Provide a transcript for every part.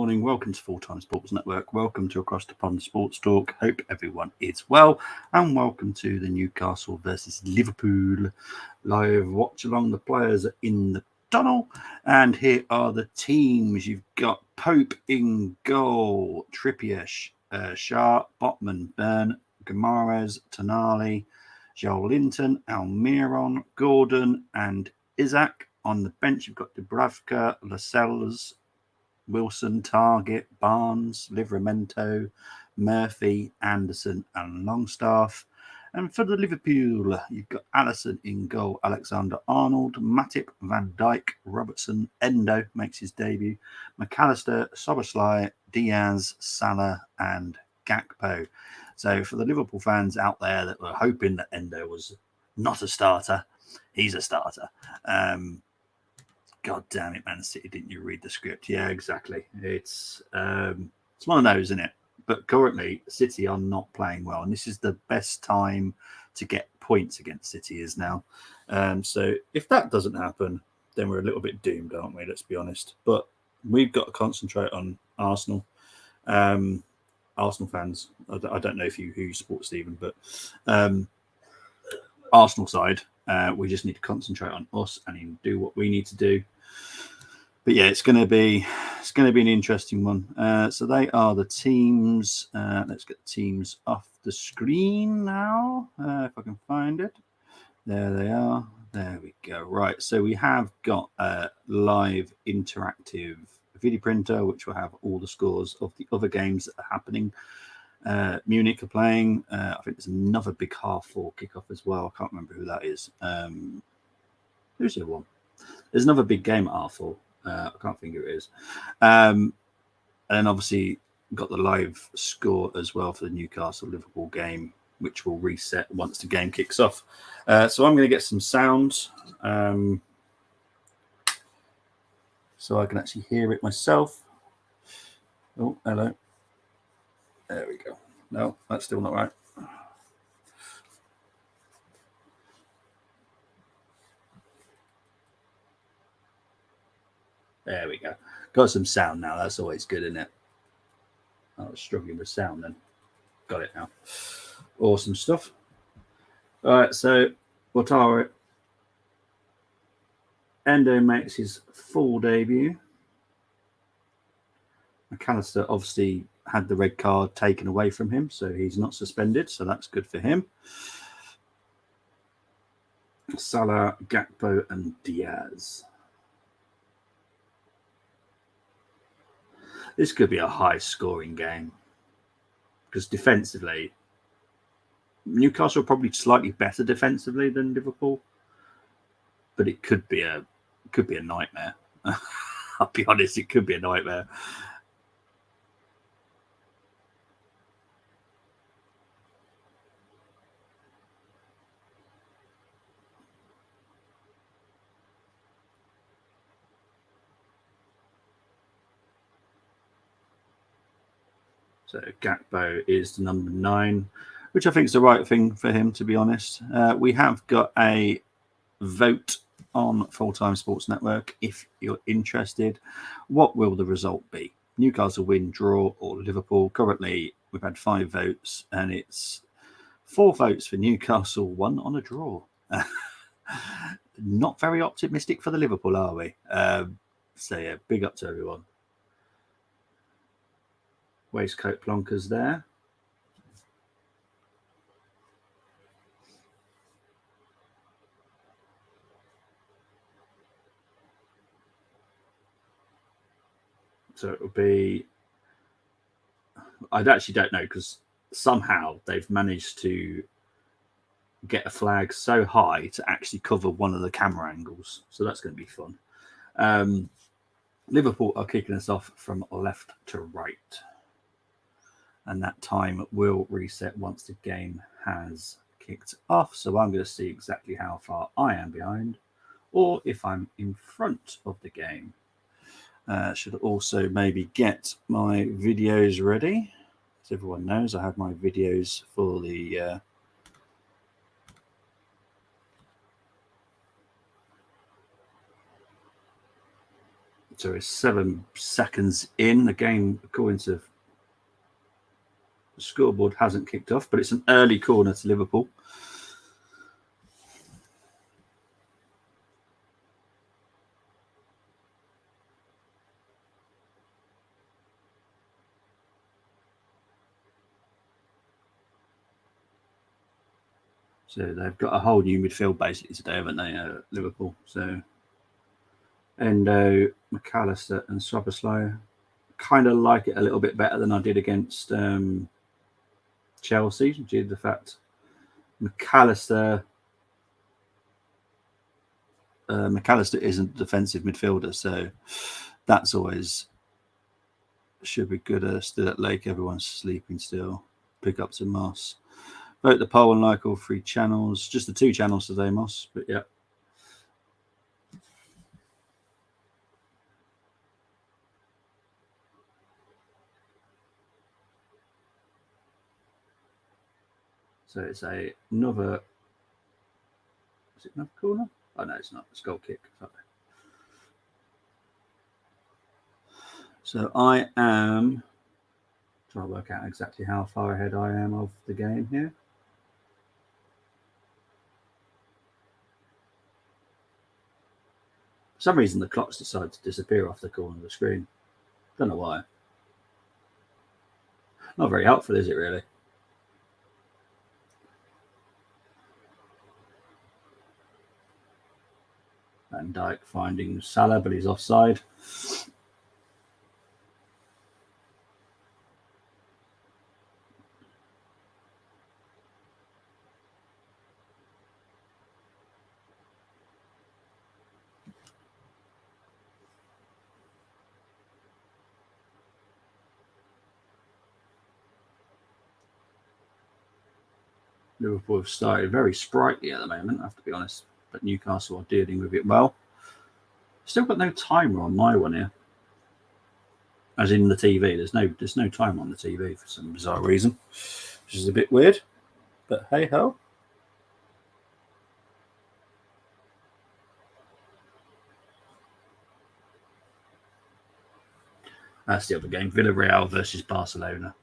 morning. Welcome to Full-Time Sports Network. Welcome to Across the Pond Sports Talk. Hope everyone is well. And welcome to the Newcastle versus Liverpool live watch-along. The players are in the tunnel. And here are the teams. You've got Pope in goal. Trippier, Sharp, Botman, Byrne, Guimaraes, Tonali, Joel Linton, Almiron, Gordon and Isaac. On the bench, you've got Dubravka, Lascelles, Wilson, Target, Barnes, Livramento, Murphy, Anderson and Longstaff. And for the Liverpool, you've got Alisson in goal, Alexander-Arnold, Matip, Van Dijk, Robertson, Endo makes his debut, McAllister, Szoboszlai, Diaz, Salah and Gakpo. So for the Liverpool fans out there that were hoping that Endo was not a starter, he's a starter. God damn it, Man City, didn't you read the script? Yeah, exactly. It's one of those, isn't it? But currently, City are not playing well. And this is the best time to get points against City is now. So if that doesn't happen, then we're a little bit doomed, aren't we? Let's be honest. But we've got to concentrate on Arsenal. Arsenal fans, I don't know who you support, Stephen, but Arsenal side, we just need to concentrate on us and do what we need to do. But yeah, it's going to be an interesting one. So they are the teams. Let's get the teams off the screen now, if I can find it. There they are. There we go. Right. So we have got a live interactive video printer, which will have all the scores of the other games that are happening. Munich are playing. I think there's another big half-4 kickoff as well. I can't remember who that is. Who's the other one? There's another big game at half-4. I can't think who it is. And then obviously got the live score as well for the Newcastle-Liverpool game, which will reset once the game kicks off. So I'm going to get some sounds so I can actually hear it myself. Oh, hello. There we go. No, that's still not right. There we go. Got some sound now. That's always good, isn't it? I was struggling with sound then. Got it now. Awesome stuff. All right, so Wataru Endo makes his full debut. McAllister obviously had the red card taken away from him, so he's not suspended, so that's good for him. Salah, Gakpo and Diaz. This could be a high-scoring game because defensively, Newcastle are probably slightly better defensively than Liverpool, but it could be a nightmare. I'll be honest, it could be a nightmare. So Gakpo is the number 9, which I think is the right thing for him, to be honest. We have got a vote on Full-Time Sports Network if you're interested. What will the result be? Newcastle win, draw, or Liverpool? Currently, we've had 5 votes, and it's 4 votes for Newcastle, 1 on a draw. Not very optimistic for the Liverpool, are we? So yeah, big up to everyone. Waistcoat plonkers there. So it will be, I actually don't know, because somehow they've managed to get a flag so high to actually cover one of the camera angles. So that's going to be fun. Liverpool are kicking us off from left to right. And that time will reset once the game has kicked off. So I'm going to see exactly how far I am behind or if I'm in front of the game. Should also maybe get my videos ready. As everyone knows, I have my videos for the So it's 7 seconds in. The game, according to the scoreboard, hasn't kicked off, but it's an early corner to Liverpool. So they've got a whole new midfield basically today, haven't they, Liverpool? So Endo, McAllister and Szoboszlai. Kind of like it a little bit better than I did against Chelsea, due to the fact McAllister isn't a defensive midfielder, so that's always should be good. Still at Lake, everyone's sleeping still. Pick up to Moss. Vote the poll and like all 3 channels. Just the 2 channels today, Moss, but yeah. So it's another. Is it another corner? Oh no, it's not. It's goal kick. Sorry. So I am trying to work out exactly how far ahead I am of the game here. For some reason, the clocks decide to disappear off the corner of the screen. Don't know why. Not very helpful, is it, really? Van Dijk finding Salah, but he's offside. Liverpool have started very sprightly at the moment, I have to be honest, but Newcastle are dealing with it well. Still got no timer on my one here, as in the TV. There's no timer on the TV for some bizarre reason, which is a bit weird. But hey ho. That's the other game, Villarreal versus Barcelona.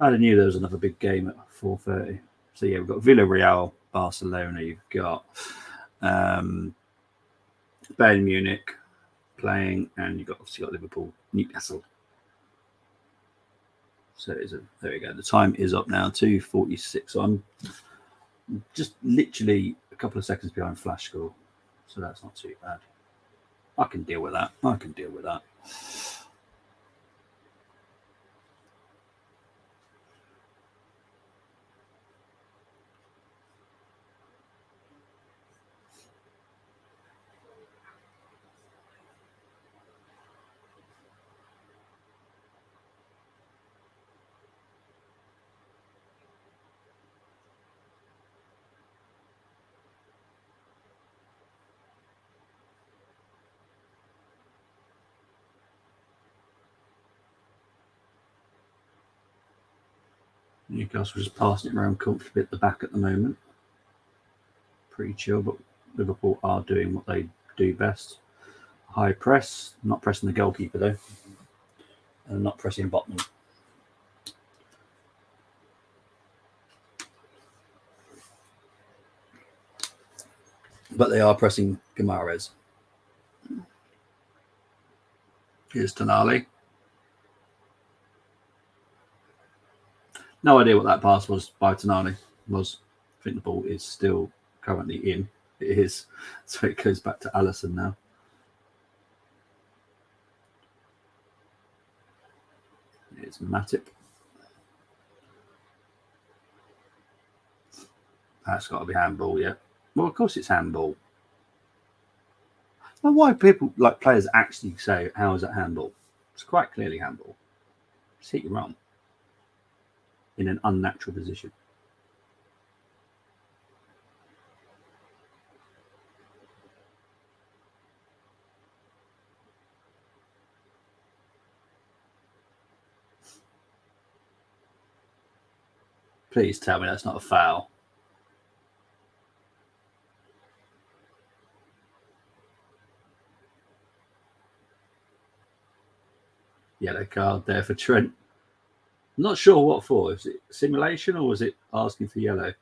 I knew there was another big game at 4:30. So yeah, we've got Villarreal, Barcelona. You've got Bayern Munich playing, and you've obviously got Liverpool, Newcastle. So there we go. The time is up now, 2:46. So I'm just literally a couple of seconds behind flash score. So that's not too bad. I can deal with that. Newcastle just passing it around comfortably at the back at the moment. Pretty chill, but Liverpool are doing what they do best. High press, not pressing the goalkeeper though, and not pressing Botman. But they are pressing Guimaraes. Here's Tonali. No idea what that pass was by Tonali. I think the ball is still currently in. It is. So it goes back to Alisson now. It's Matip. That's got to be handball, yeah. Well, of course it's handball. Well, why people like players actually say, "How is that handball?" It's quite clearly handball. Just hit your arm in an unnatural position. Please tell me that's not a foul. Yellow card there for Trent. I'm not sure what for. Is it simulation or was it asking for yellow?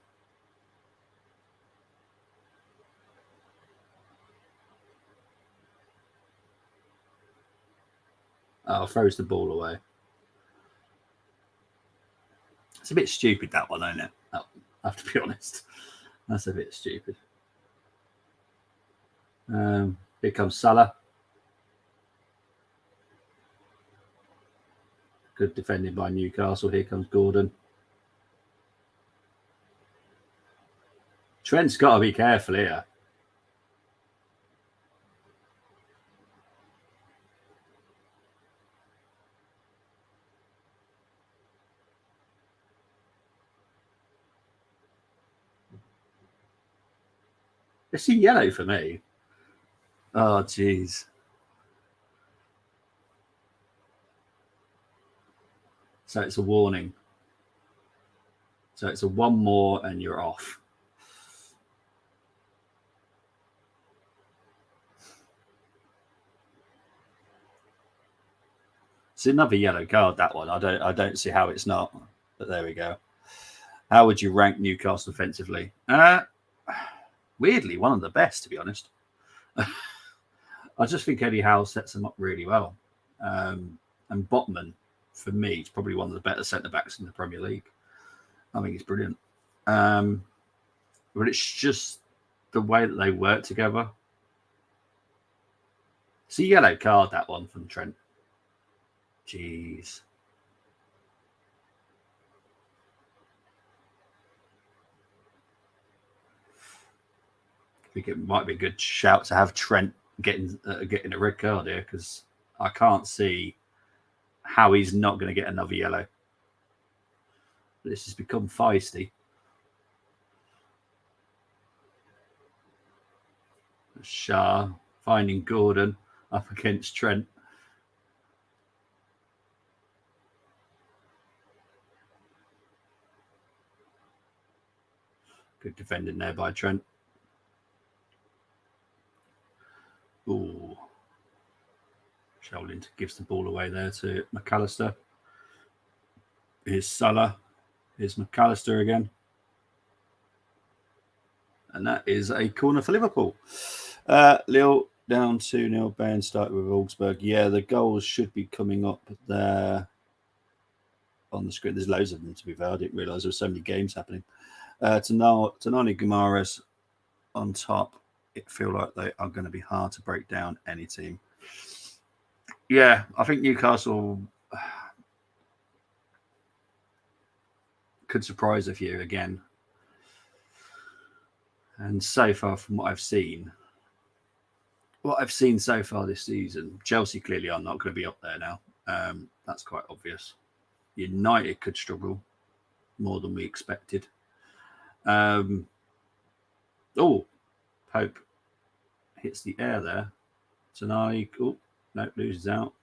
Oh, throws the ball away. It's a bit stupid, that one, isn't it? I have to be honest. That's a bit stupid. Here comes Salah. Good defending by Newcastle. Here comes Gordon. Trent's got to be careful here. It's a yellow for me. Oh, jeez. So it's a warning. So it's a one more and you're off. It's another yellow card, that one. I don't see how it's not. But there we go. How would you rank Newcastle offensively? Weirdly, one of the best, to be honest. I just think Eddie Howe sets them up really well. And Botman, for me, is probably one of the better centre-backs in the Premier League. I think he's brilliant. But it's just the way that they work together. It's a yellow card, that one, from Trent. Jeez. I think it might be a good shout to have Trent getting a red card here, because I can't see how he's not going to get another yellow. This has become feisty. Shah finding Gordon up against Trent. Good defending there by Trent. Ooh. Sheldon gives the ball away there to McAllister. Here's Salah. Here's McAllister again. And that is a corner for Liverpool. Lille down 2-0. Bayern started with Augsburg. Yeah, the goals should be coming up there on the screen. There's loads of them, to be fair. I didn't realise there were so many games happening. Tonali Guimaraes on top. It feel like they are going to be hard to break down any team. Yeah, I think Newcastle could surprise a few again. And so far, from what I've seen so far this season, Chelsea clearly are not going to be up there now. That's quite obvious. United could struggle more than we expected. Pope hits the air there. Tonali, loses out.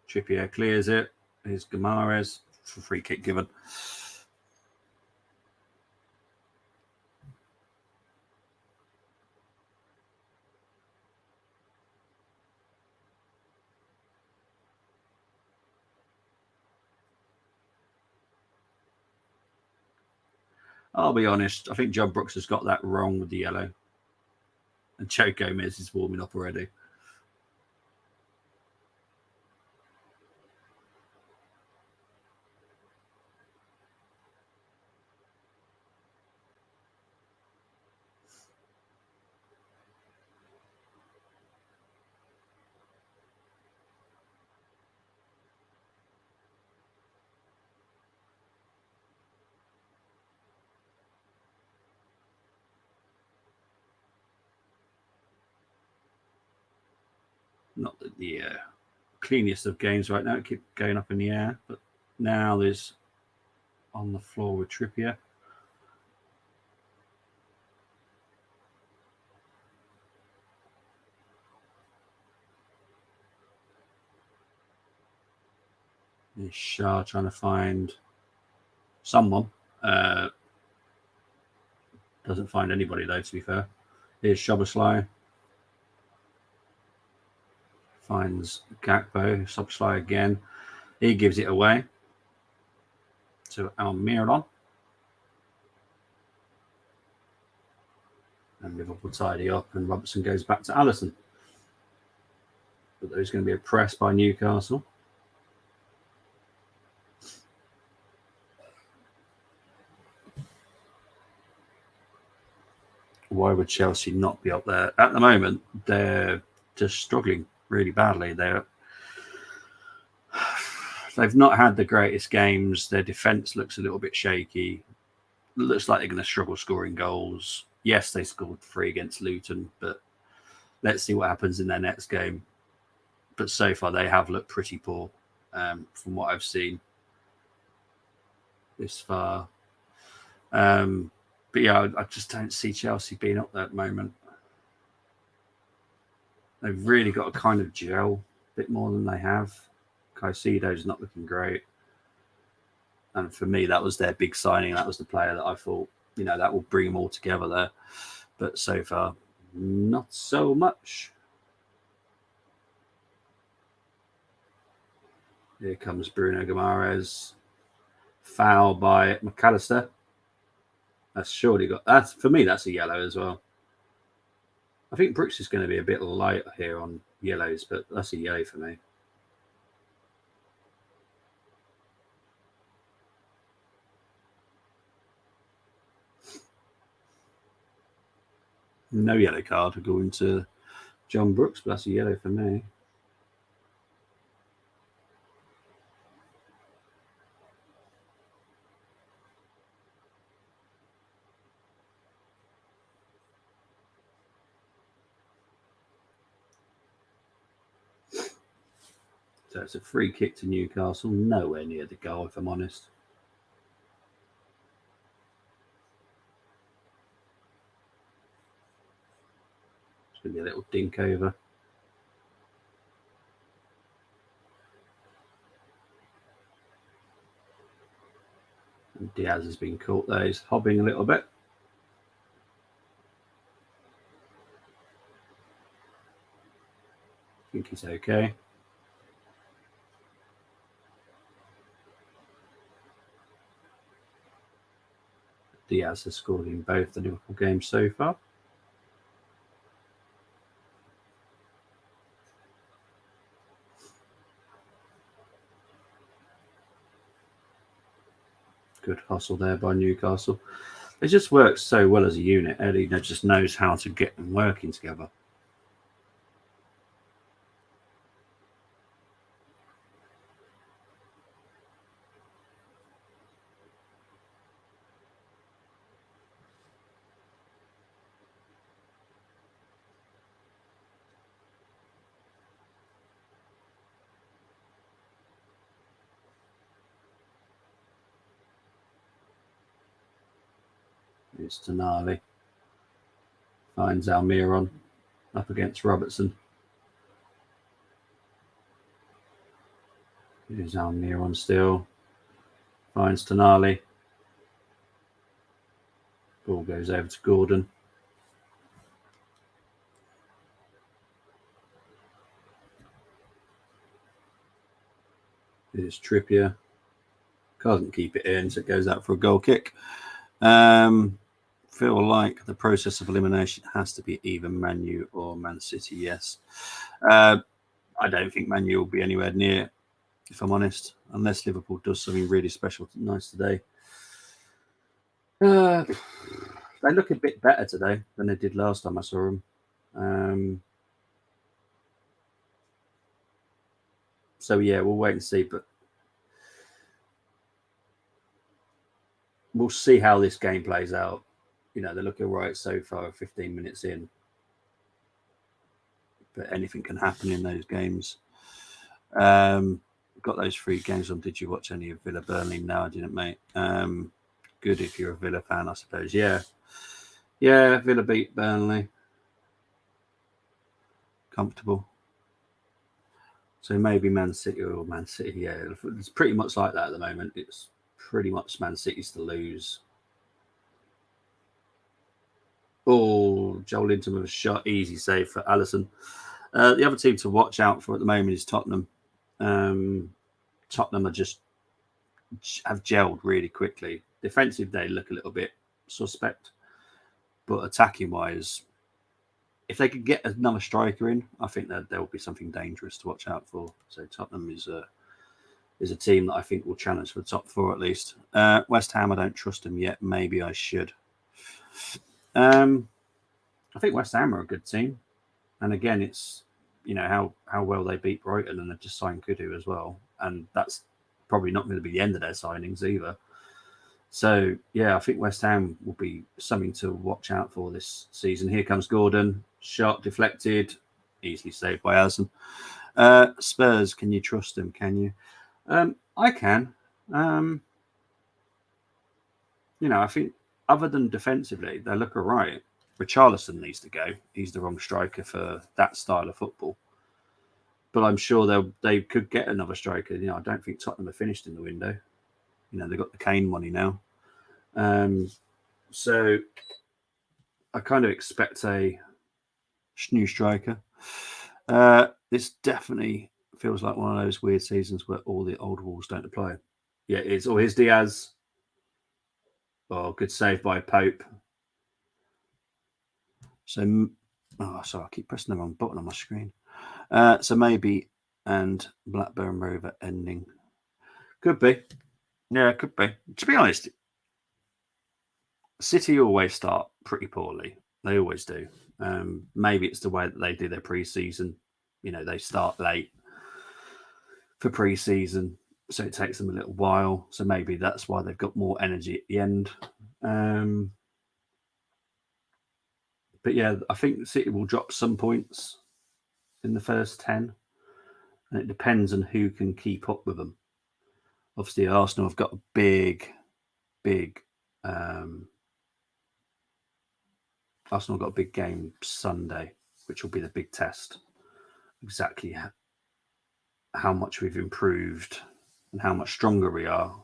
Trippier clears it. Here's Guimaraes for free kick given. I'll be honest. I think John Brooks has got that wrong with the yellow. And Joe Gomez is warming up already. Not the cleanest of games right now. It keeps going up in the air. But now there's on the floor with Trippier. There's Shah trying to find someone. Doesn't find anybody, though, to be fair. Here's Szoboszlai. Finds Gakpo. Szoboszlai again. He gives it away to Almiron. And Liverpool tidy up, and Robertson goes back to Alisson. But there's going to be a press by Newcastle. Why would Chelsea not be up there? At the moment, they're just struggling really badly. They've not had the greatest games. Their defence looks a little bit shaky. It looks like they're going to struggle scoring goals. Yes, they scored 3 against Luton, but let's see what happens in their next game. But so far, they have looked pretty poor from what I've seen this far. But yeah, I just don't see Chelsea being up there at the moment. They've really got to kind of gel a bit more than they have. Caicedo's not looking great. And for me, that was their big signing. That was the player that I thought, that will bring them all together there. But so far, not so much. Here comes Bruno Guimaraes. Foul by McAllister. That's surely for me, that's a yellow as well. I think Brooks is going to be a bit light here on yellows, but that's a yellow for me. No yellow card going to John Brooks, but that's a yellow for me. So it's a free kick to Newcastle, nowhere near the goal, if I'm honest. It's going to be a little dink over. And Diaz has been caught there. He's hobbing a little bit. I think he's okay. Diaz has scored in both the Liverpool games so far. Good hustle there by Newcastle. It just works so well as a unit. Eddie just knows how to get them working together. It's Tonali. Finds Almiron up against Robertson. Here's Almiron still. Finds Tonali. Ball goes over to Gordon. Here's Trippier. Can't keep it in, so it goes out for a goal kick. Feel like the process of elimination has to be either Man U or Man City, yes. I don't think Man U will be anywhere near, if I'm honest, unless Liverpool does something really special, nice today. They look a bit better today than they did last time I saw them. So, yeah, we'll wait and see, but we'll see how this game plays out. They're looking right so far, 15 minutes in. But anything can happen in those games. Got those 3 games on. Did you watch any of Villa Burnley? No, I didn't, mate. Good if you're a Villa fan, I suppose. Yeah, Villa beat Burnley. Comfortable. So maybe Man City or Man City. Yeah, it's pretty much like that at the moment. It's pretty much Man City's to lose. Oh, Joel Linton with a shot. Easy save for Alisson. The other team to watch out for at the moment is Tottenham. Tottenham have gelled really quickly. Defensive, they look a little bit suspect, but attacking wise, if they could get another striker in, I think that there will be something dangerous to watch out for. So Tottenham is a team that I think will challenge for the top four at least. West Ham, I don't trust them yet. Maybe I should. I think West Ham are a good team, and again, it's how well they beat Brighton, and they've just signed Kudu as well, and that's probably not going to be the end of their signings either. So yeah, I think West Ham will be something to watch out for this season. Here comes Gordon, shot deflected, easily saved by Aston. Spurs, can you trust them? Can you? I can. I think other than defensively, they look all right. Richarlison needs to go. He's the wrong striker for that style of football. But I'm sure they could get another striker. I don't think Tottenham are finished in the window. They've got the Kane money now. So I kind of expect a new striker. This definitely feels like one of those weird seasons where all the old rules don't apply. Yeah, it's here's Diaz. Oh, good save by Pope. So, sorry, I keep pressing the wrong button on my screen. So maybe and Blackburn Rover ending. Could be. Yeah, it could be. To be honest, City always start pretty poorly. They always do. Maybe it's the way that they do their pre-season. They start late for pre-season, so it takes them a little while. So maybe that's why they've got more energy at the end. But yeah, I think City will drop some points in the first 10, and it depends on who can keep up with them. Obviously, Arsenal have got a big Arsenal got a big game Sunday, which will be the big test. Exactly how much we've improved and how much stronger we are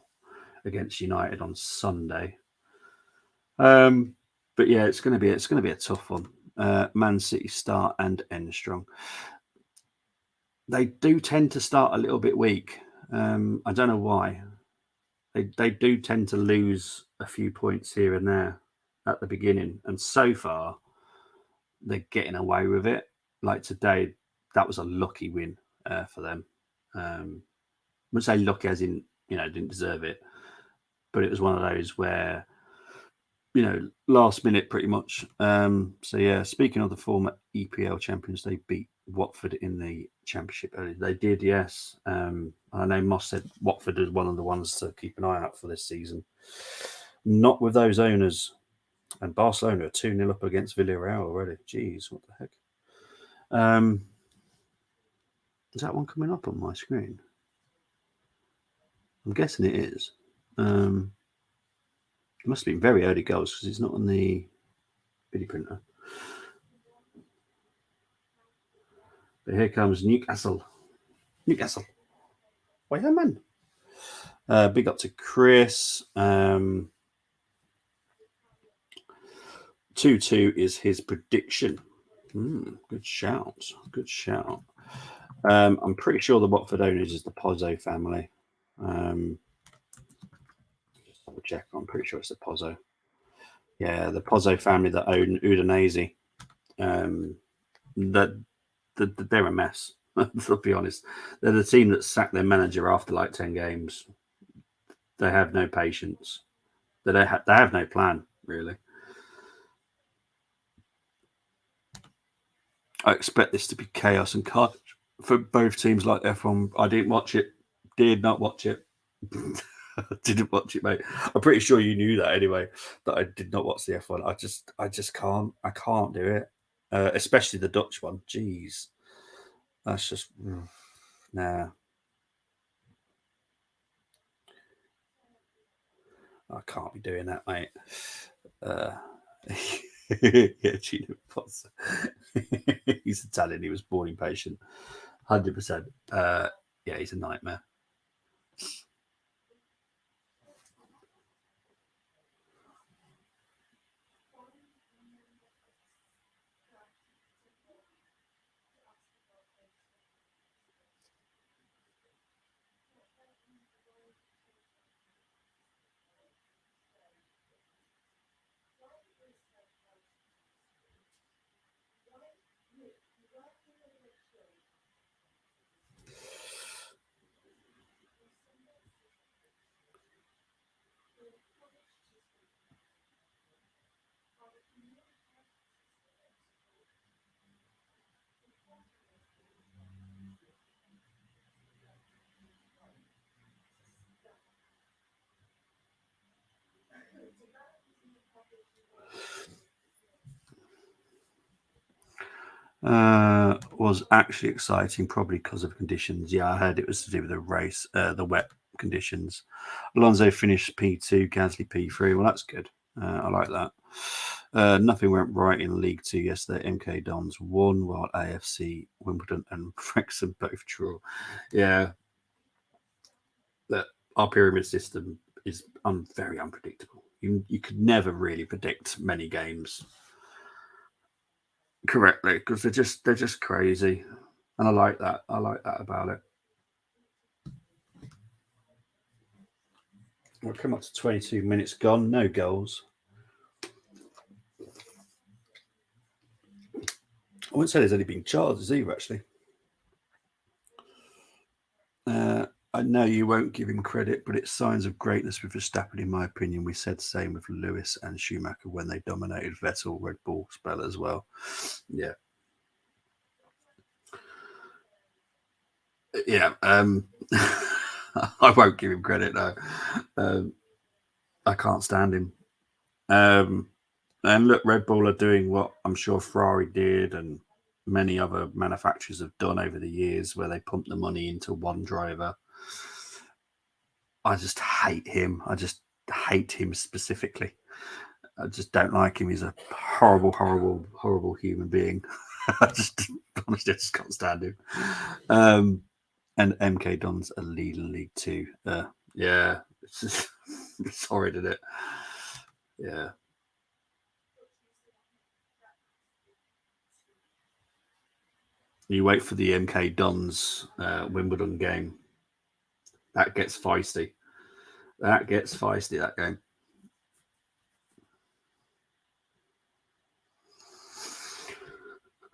against United on Sunday. But yeah, it's going to be a tough one. Man City start and end strong. They do tend to start a little bit weak. I don't know why. They do tend to lose a few points here and there at the beginning, and so far they're getting away with it. Like today, that was a lucky win for them. I wouldn't say lucky as in didn't deserve it, but it was one of those where last minute pretty much. So yeah, speaking of the former EPL champions, they beat Watford in the Championship early. They did, yes. I know Moss said Watford is one of the ones to keep an eye out for this season. Not with those owners. And Barcelona are 2-0 up against Villarreal already. Jeez, what the heck? Is that one coming up on my screen? I'm guessing it is. It must have been very early goals because it's not on the video printer. But here comes Newcastle. Why, yeah, man. Big up to Chris. 2-2 is his prediction. Good shout. I'm pretty sure the Watford owners is the Pozzo family. Just double check. I'm pretty sure it's the Pozzo. Yeah, the Pozzo family that own Udinese. They're a mess. To be honest, they're the team that sacked their manager after like 10 games. They have no patience. They have no plan really. I expect this to be chaos and carnage for both teams like F1. I didn't watch it. Did not watch it. Didn't watch it, mate. I'm pretty sure you knew that anyway, that I did not watch the F1. I just can't. I can't do it. Especially the Dutch one. Jeez. That's just nah. I can't be doing that, mate. Yeah, Gino Pozzo. He's Italian. He was born impatient. 100%. Yeah, he's a nightmare. Was actually exciting, probably because of conditions. Yeah, I heard it was to do with the race, the wet conditions. Alonso finished P2, Gasly P3. Well, that's good. I like that. Nothing went right in League Two yesterday. MK Dons won, while AFC, Wimbledon, and Wrexham both draw. Yeah, that our pyramid system is very unpredictable. You could never really predict many games correctly because they're just crazy, and I like that. I like that about it. We'll come up to 22 minutes gone. No goals. I wouldn't say there's any big charges either, actually. I know you won't give him credit, but it's signs of greatness with Verstappen, in my opinion. We said the same with Lewis and Schumacher when they dominated Vettel Red Bull spell as well. Yeah. Yeah. I won't give him credit, though. I can't stand him. And look, Red Bull are doing what I'm sure Ferrari did and many other manufacturers have done over the years, where they pump the money into one driver. I just hate him. I just hate him specifically. I just don't like him. He's a horrible, horrible, horrible human being. I just honestly, I just can't stand him. And MK Don's a lead in League Two. Yeah, it's horrid, isn't it? Yeah. You wait for the MK Dons Wimbledon game. That gets feisty. That gets feisty, that game.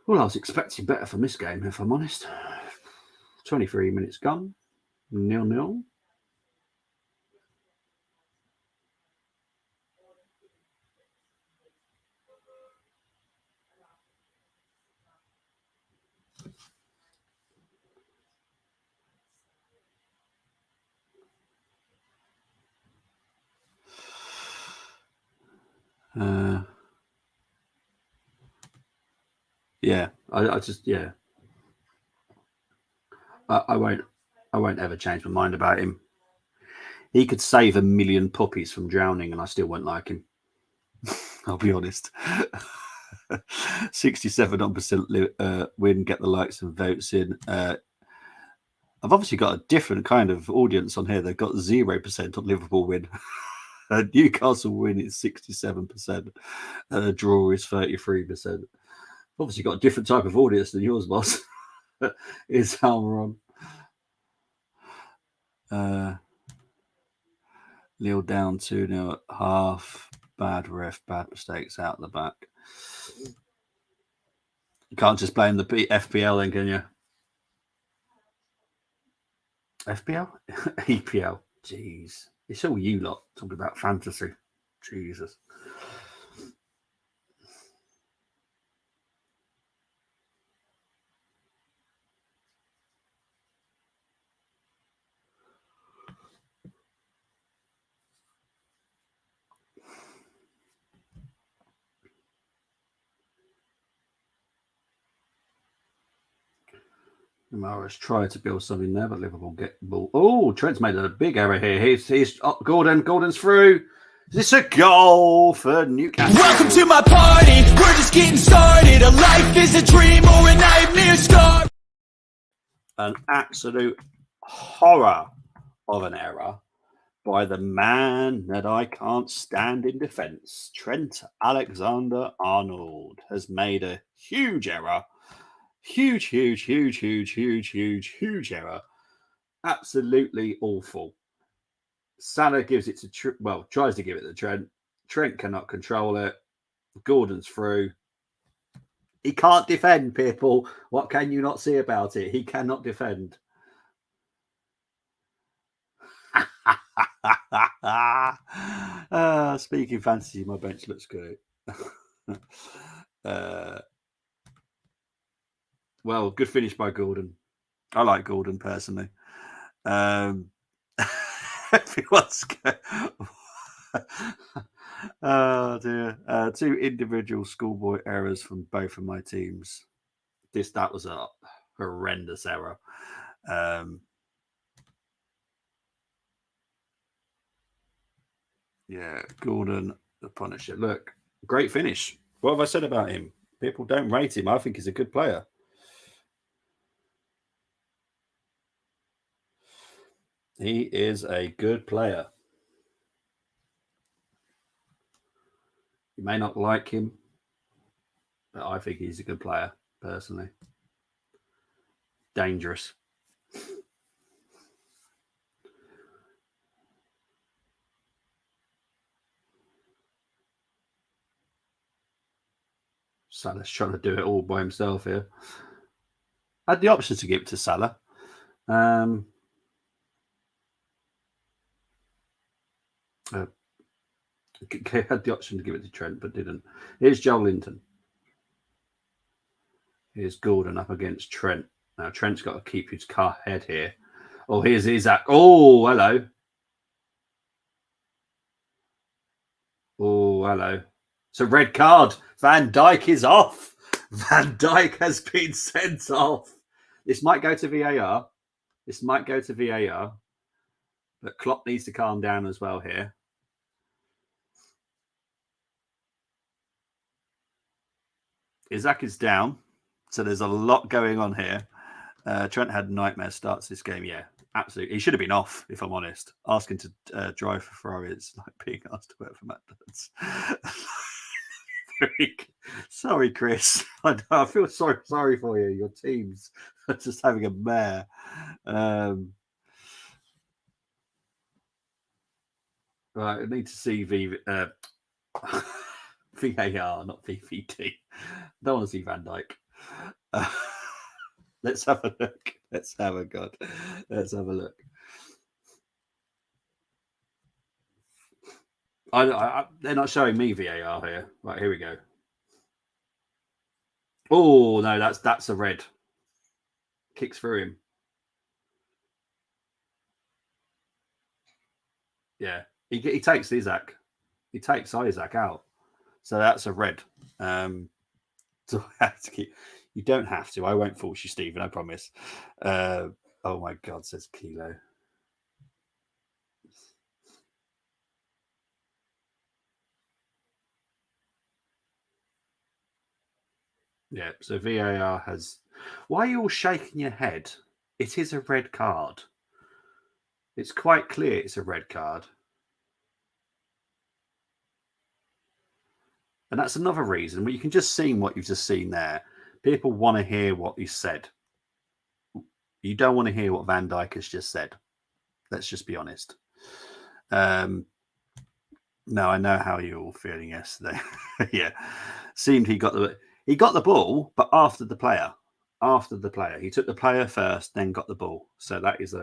Well, I was expecting better from this game, if I'm honest. 23 minutes gone. 0-0. Yeah, I just I won't ever change my mind about him. He could save a million puppies from drowning, and I still won't like him. I'll be honest. 67% win, get the likes and votes in. I've obviously got a different kind of audience on here. They've got 0% on Liverpool win. Newcastle win is 67%. And a draw is 33%. Obviously got a different type of audience than yours, boss. Is how I'm on. Lille down 2-0 at half. Bad ref, bad mistakes out the back. You can't just blame the FPL then, can you? FPL? EPL. Jeez. It's all you lot talking about fantasy. Jesus. Maris tried to build something there, but Liverpool get the ball. Oh, Trent's made a big error here. Here's Gordon. Gordon's through. Is this a goal for Newcastle? Welcome to my party. We're just getting started. A life is a dream or a nightmare scar. An absolute horror of an error by the man that I can't stand in defence. Trent Alexander-Arnold has made a huge error. Huge error. Absolutely awful. Salah gives it to tries to give it to Trent. Trent cannot control it. Gordon's through. He can't defend, people. What can you not see about it? He cannot defend. Speaking fantasy, my bench looks great. Well, good finish by Gordon. I like Gordon personally. Everyone's oh dear. Two individual schoolboy errors from both of my teams. That was a horrendous error. Yeah, Gordon, the Punisher. Look, great finish. What have I said about him? People don't rate him. I think he's a good player. He is a good player. You may not like him, but I think he's a good player, personally. Dangerous. Salah's trying to do it all by himself here. I had the option to give it to Salah. Had the option to give it to Trent, but didn't. Here's Joe Linton. Here's Gordon up against Trent. Now Trent's got to keep his car head here. Oh, here's Isaac. Oh, hello. Oh, hello. It's a red card. Van Dijk is off. Van Dijk has been sent off. This might go to VAR. But Klopp needs to calm down as well here. Isaac is down. So there's a lot going on here. Trent had nightmare starts this game. Yeah, absolutely. He should have been off, if I'm honest. Asking to drive for Ferrari is like being asked to work for McDonald's. Sorry, Chris. I feel sorry for you. Your team's just having a mare. Right, I need to see VAR, not VVD. Don't want to see Van Dijk. Let's have a look. Let's have a look. They're not showing me VAR here. Right, here we go. Oh no, that's a red. Kicks through him. Yeah, he takes Isaac. He takes Isaac out. So that's a red. So I have to keep. You don't have to. I won't force you, Stephen. I promise. Oh my God, says Kilo. Yeah. So VAR has. Why are you all shaking your head? It is a red card. It's quite clear it's a red card. And that's another reason. But you can just see what you've just seen there. People want to hear what he said. You don't want to hear what Van Dijk has just said. Let's just be honest. No, I know how you were all feeling yesterday. Yeah, seemed he got the ball, but after the player. He took the player first, then got the ball. So that is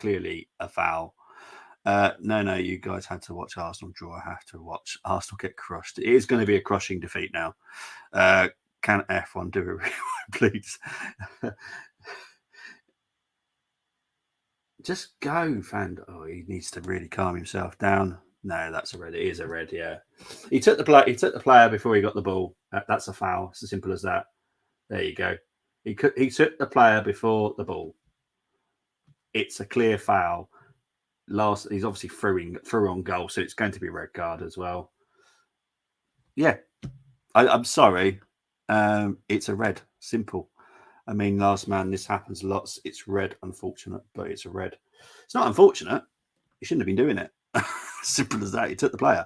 clearly a foul. No, you guys had to watch Arsenal draw. I have to watch Arsenal get crushed. It is going to be a crushing defeat now. Can F1 do a rewind, please? Just go, Fan. Oh, he needs to really calm himself down. No, that's a red. It is a red. Yeah, he took the player before he got the ball. That's a foul. It's as simple as that. There you go. He took the player before the ball. It's a clear foul. He's obviously through on goal, so it's going to be a red card as well. Yeah, I'm sorry. It's a red. Simple. I mean, last man, this happens lots. It's red, unfortunate, but it's a red. It's not unfortunate. He shouldn't have been doing it. Simple as that. He took the player.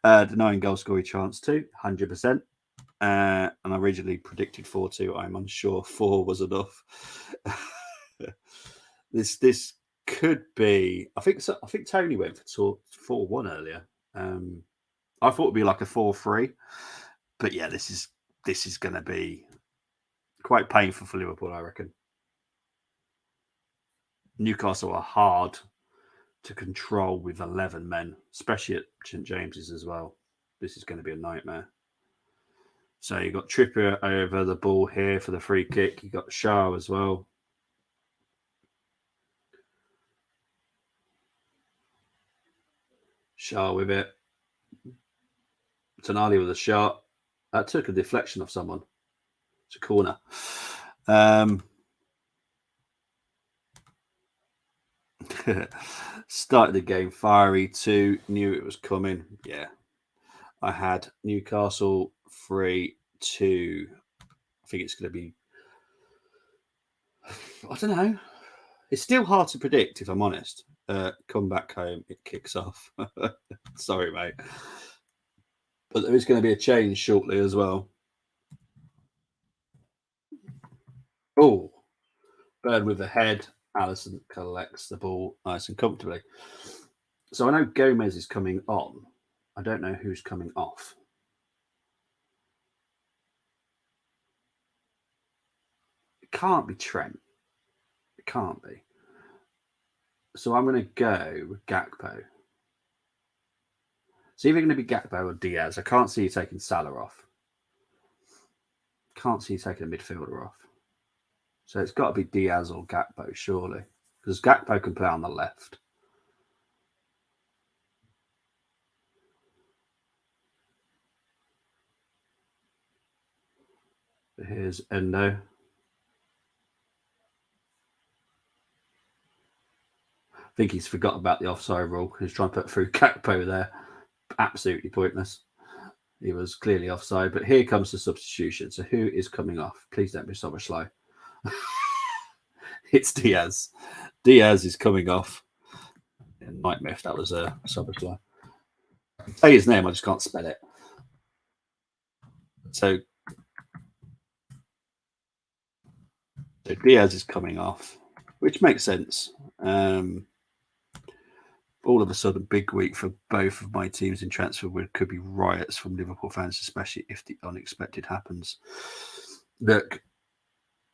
Denying goal scoring chance too, 100%. And I originally predicted 4-2. I'm unsure 4 was enough. This could be. I think Tony went for 4-1 earlier. I thought it'd be like a 4-3, but yeah, this is going to be quite painful for Liverpool, I reckon. Newcastle are hard to control with 11 men, especially at St James's as well. This is going to be a nightmare. So you've got Trippier over the ball here for the free kick. You've got Shaw as well. Shaw with it. Tonali with a shot. That took a deflection of someone. It's a corner. Started the game fiery too. Knew it was coming. Yeah. I had Newcastle 3-2. I think it's going to be. I don't know. It's still hard to predict, if I'm honest. Come back home, it kicks off. Sorry, mate. But there is going to be a change shortly as well. Oh, Bird with the head. Allison collects the ball nice and comfortably. So I know Gomez is coming on. I don't know who's coming off. It can't be Trent. It can't be. So I'm going to go with Gakpo. It's either going to be Gakpo or Diaz. I can't see you taking Salah off. Can't see you taking a midfielder off. So it's got to be Diaz or Gakpo, surely. Because Gakpo can play on the left. Here's Endo. I think he's forgot about the offside rule. He's trying to put through Gakpo there. Absolutely pointless. He was clearly offside. But here comes the substitution. So who is coming off? Please don't be so much slow. It's Diaz. Diaz is coming off. Nightmare if that was a Soboslai. Say his name, I just can't spell it. So Diaz is coming off, which makes sense. All of a sudden, big week for both of my teams in transfer. Could be riots from Liverpool fans, especially if the unexpected happens. Look,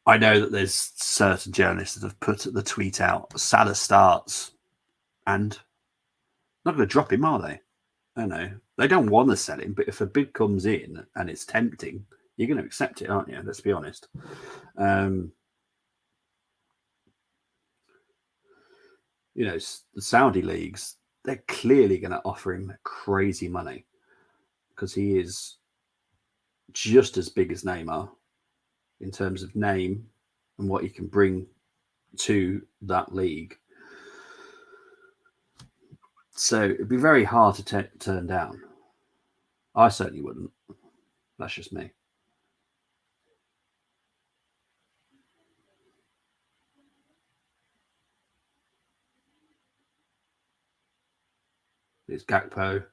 I know that there's certain journalists that have put the tweet out, Salah starts, and not going to drop him, are they? I know. They don't want to sell him, but if a bid comes in and it's tempting, you're going to accept it, aren't you? Let's be honest. The Saudi leagues, they're clearly going to offer him crazy money because he is just as big as Neymar in terms of name and what he can bring to that league. So it'd be very hard to turn down. I certainly wouldn't. That's just me. It's Gakpo.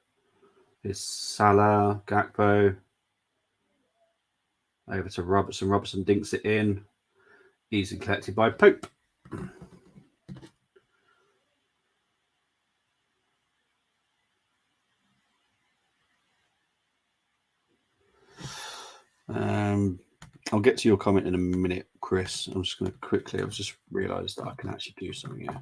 It's Salah, Gakpo. Over to Robertson. Robertson dinks it in. Easily collected by Pope. I'll get to your comment in a minute, Chris. I'm just going to quickly. I've just realised that I can actually do something here.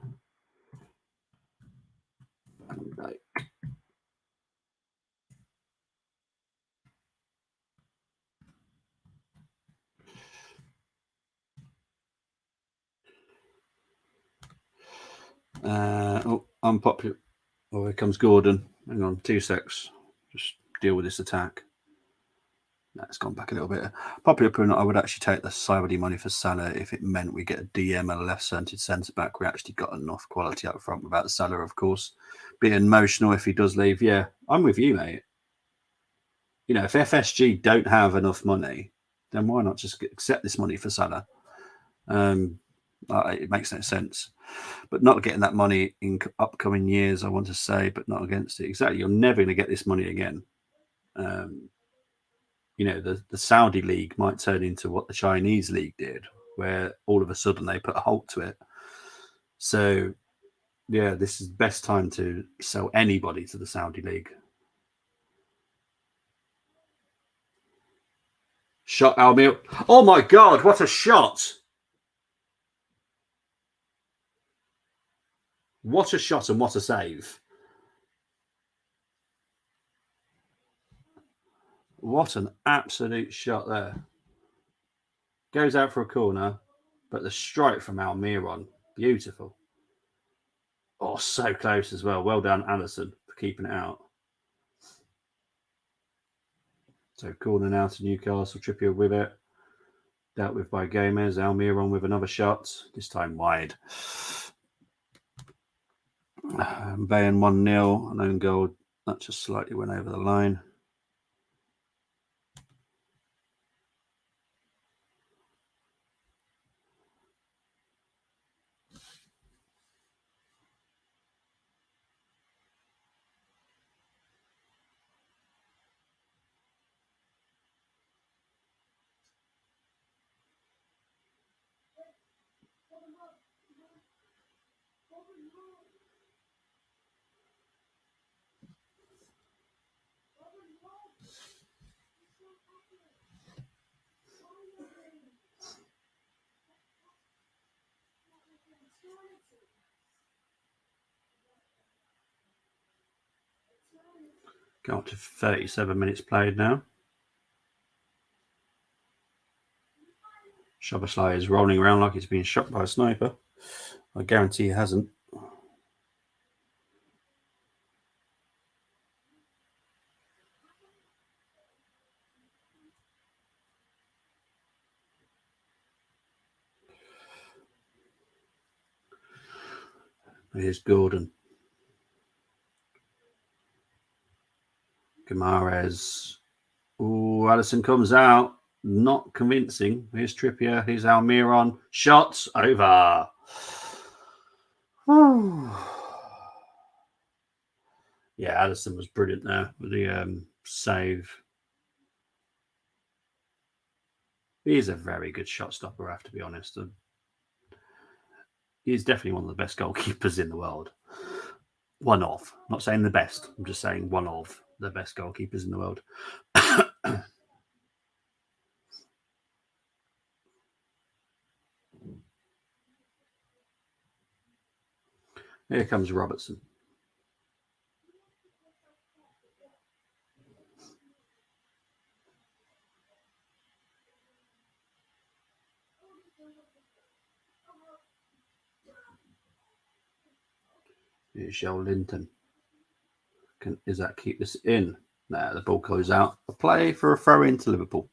Unpopular. Oh, here comes Gordon. Hang on, 2 secs. Just deal with this attack. It's gone back a little bit. Popular opinion, I would actually take the Saudi money for Salah if it meant we get a DM and a left-centred centre-back. We actually got enough quality up front without Salah, of course. Being emotional if he does leave. Yeah, I'm with you, mate. If FSG don't have enough money, then why not just accept this money for Salah? It makes no sense. But not getting that money in upcoming years, I want to say, but not against it. Exactly. You're never going to get this money again. The Saudi league might turn into what the Chinese league did, where all of a sudden they put a halt to it. So, yeah, this is the best time to sell anybody to the Saudi league. Shot Almir. Oh my God, what a shot! What a shot and what a save. What an absolute shot there. Goes out for a corner, but the strike from Almiron, beautiful. Oh, so close as well. Well done, Allison, for keeping it out. So corner now to Newcastle. Trippier with it. Dealt with by Gomez. Almiron with another shot, this time wide. Bayern 1-0. An own goal. That just slightly went over the line. Go up to 37 minutes played now. Szoboszlai is rolling around like he's being shot by a sniper. I guarantee he hasn't. Here's Gordon. Guimaraes. Oh, Allison comes out. Not convincing. Here's Trippier. Here's Almiron. Shots over. Yeah, Allison was brilliant there with the save. He's a very good shot stopper, I have to be honest. He's definitely one of the best goalkeepers in the world. One of. I'm not saying the best. I'm just saying one of the best goalkeepers in the world. Here comes Robertson. Here's Joel Linton. Can Isaac keep this in? No, the ball goes out. A play for a throw into Liverpool.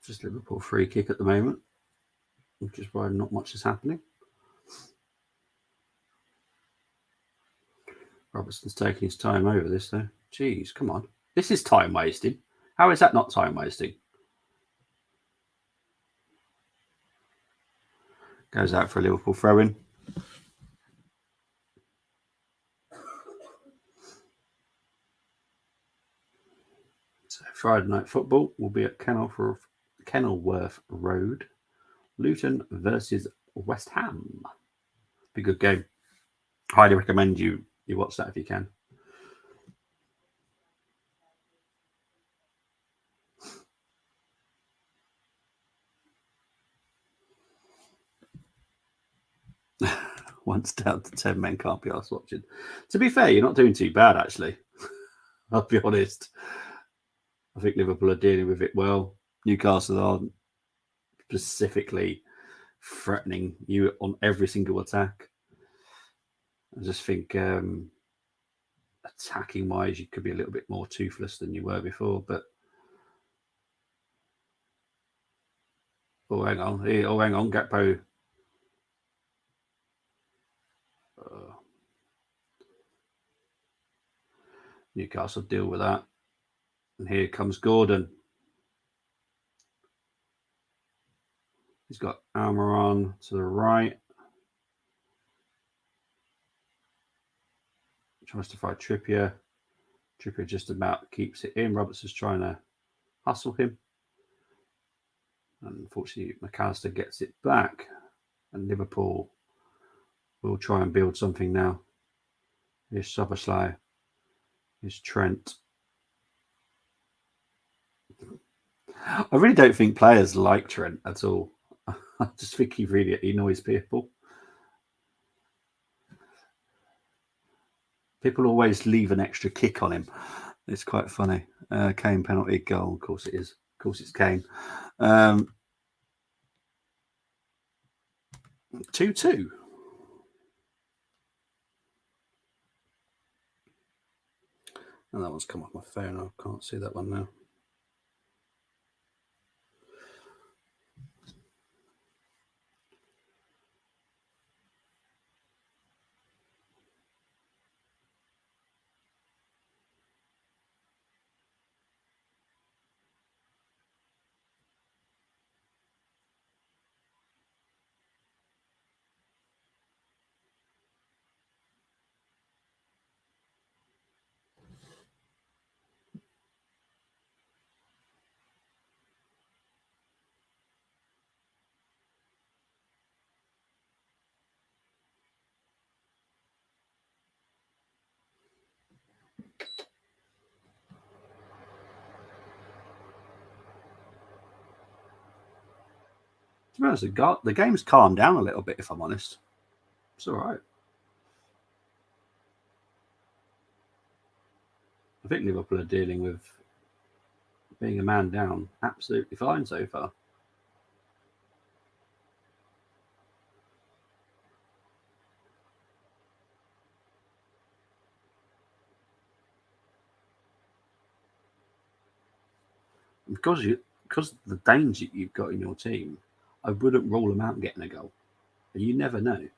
Just Liverpool free kick at the moment, which is why not much is happening. Robertson's taking his time over this, though. Jeez, come on. This is time wasting. How is that not time wasting? Goes out for a Liverpool throw-in. So Friday night football will be at Kenilworth Road. Luton versus West Ham. Be a good game. Highly recommend you watch that if you can. Once down to 10 men can't be asked watching. To be fair, you're not doing too bad, actually. I'll be honest. I think Liverpool are dealing with it well. Newcastle aren't specifically threatening you on every single attack. I just think attacking wise, you could be a little bit more toothless than you were before. But hang on, Gakpo. Newcastle deal with that. And here comes Gordon. He's got Almiron to the right. Tries to fight Trippier. Trippier just about keeps it in. Robertson's trying to hustle him. Unfortunately, McAllister gets it back, and Liverpool will try and build something now. Here's Szoboszlai. Here's Trent. I really don't think players like Trent at all. I just think he really annoys people. People always leave an extra kick on him. It's quite funny. Kane penalty goal. Of course it is. Of course it's Kane. 2-2. And that one's come off my phone. I can't see that one now. To be honest, the game's calmed down a little bit, if I'm honest. It's all right. I think Liverpool are dealing with being a man down absolutely fine so far. Because the danger you've got in your team, I wouldn't rule them out getting a goal. And you never know.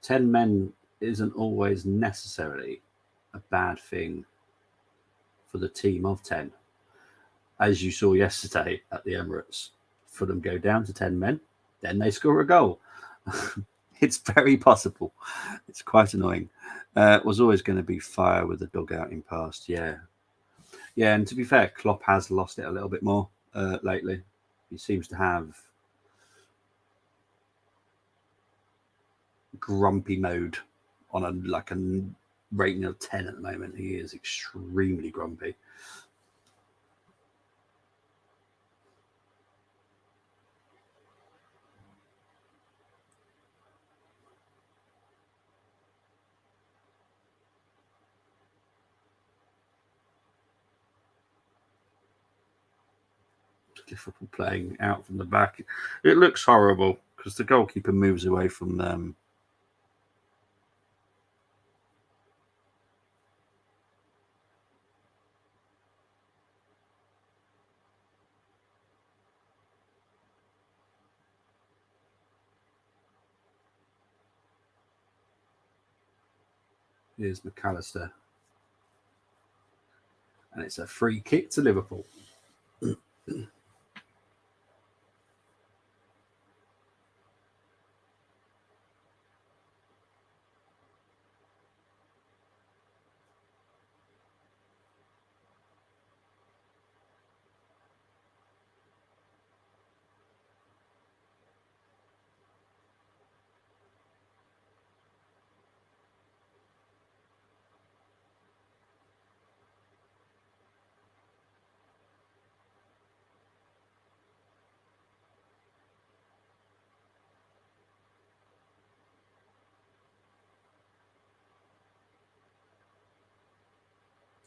10 men isn't always necessarily a bad thing for the team of 10. As you saw yesterday at the Emirates, for them go down to 10 men, then they score a goal. It's very possible. It's quite annoying. It was always going to be fire with the dugout in past. Yeah. And to be fair, Klopp has lost it a little bit more lately. He seems to have grumpy mode on a rating of 10 at the moment. He is extremely grumpy. Liverpool playing out from the back. It looks horrible because the goalkeeper moves away from them. Here's McAllister. And it's a free kick to Liverpool.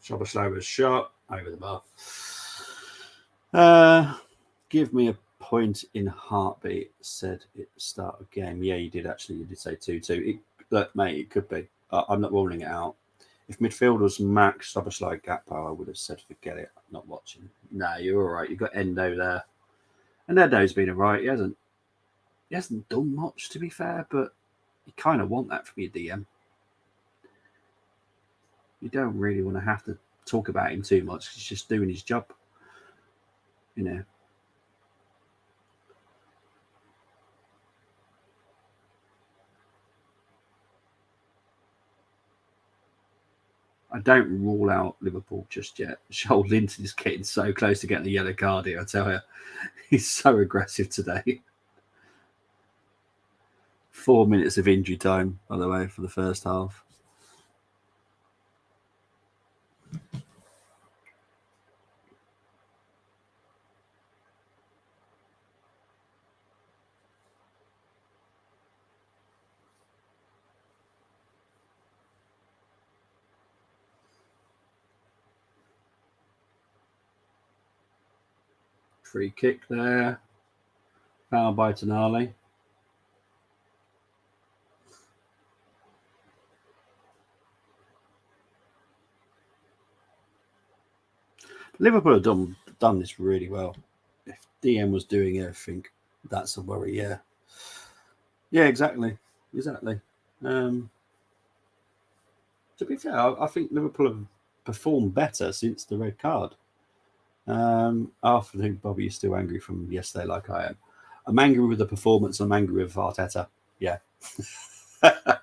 Szoboszlai was shot over the bar. Give me a point in heartbeat, said at the start of the game. Yeah, you did actually. You did say 2-2. Look, mate, it could be. I'm not ruling it out. If midfield was Max, Szoboszlai, Gakpo, I would have said forget it. I'm not watching. No, you're all right. You've got Endo there. And Endo's been all right. He hasn't done much, to be fair, but you kind of want that from your DM. You don't really want to have to talk about him too much. He's just doing his job. You know. I don't rule out Liverpool just yet. Joel Linton is getting so close to getting the yellow card here, I tell you. He's so aggressive today. 4 minutes of injury time, by the way, for the first half. Free kick there. Foul by Tonali. Liverpool have done this really well. If DM was doing everything, that's a worry, yeah. Yeah, exactly. To be fair, I think Liverpool have performed better since the red card. I think Bobby is still angry from yesterday, like I am. I'm angry with the performance. I'm angry with Arteta. Yeah,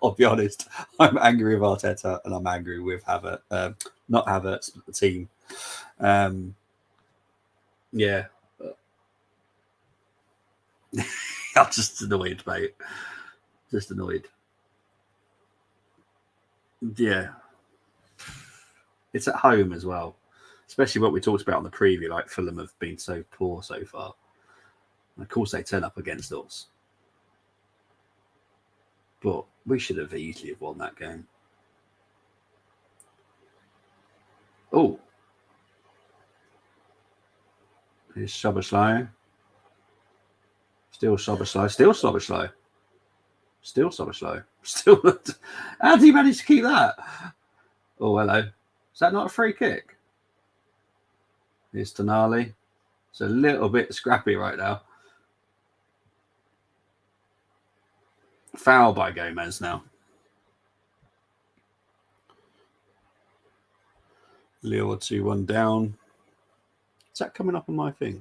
I'll be honest. I'm angry with Arteta, and I'm angry with Havertz. Not Havertz, but the team. Yeah, I'm just annoyed, mate. Just annoyed. Yeah, it's at home as well. Especially what we talked about on the preview, like Fulham have been so poor so far. And of course, they turn up against us. But we should have easily have won that game. Oh. Here's Szoboszlai. Still Szoboszlai. Still Szoboszlai. Still Szoboszlai. Still. How did he manage to keep that? Oh, hello. Is that not a free kick? Here's Tonali. It's a little bit scrappy right now. Foul by Gomez now. Lille 2-1 down. Is that coming up on my thing?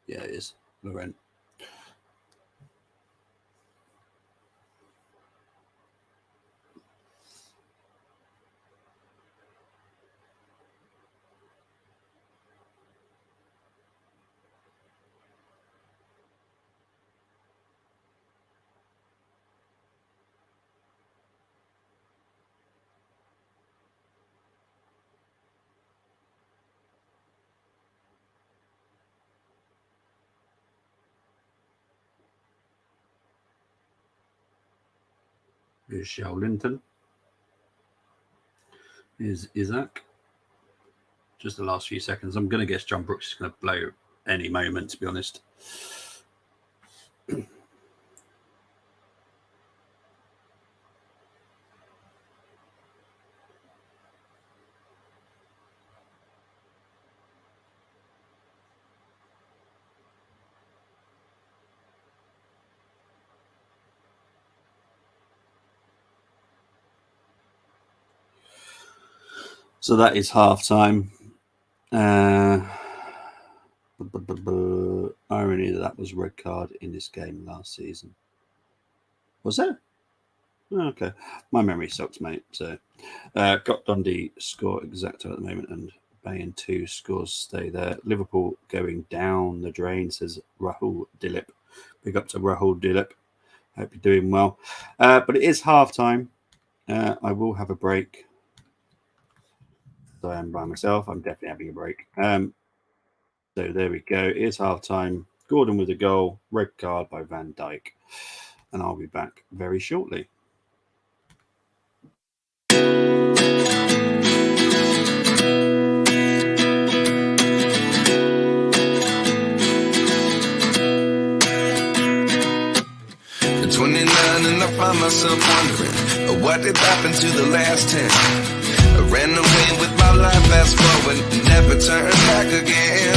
Yeah, it is. Laurent. Here's Joel Linton. Here's Isaac. Just the last few seconds. I'm going to guess John Brooks is going to blow any moment, to be honest. So that is half time. Irony that was red card in this game last season. Was there? Oh, okay. My memory sucks, mate. So got Dundee score exacto at the moment, and Bayern 2 scores stay there. Liverpool going down the drain, says Rahul Dilip. Big up to Rahul Dilip. Hope you're doing well. But it is half time. I will have a break. I am by myself. I'm definitely having a break. So there we go. It's half time. Gordon with a goal. Red card by Van Dijk. And I'll be back very shortly. At 29 and I find myself wondering what did happen to the last 10. I ran away with my life, fast forward, never turn back again.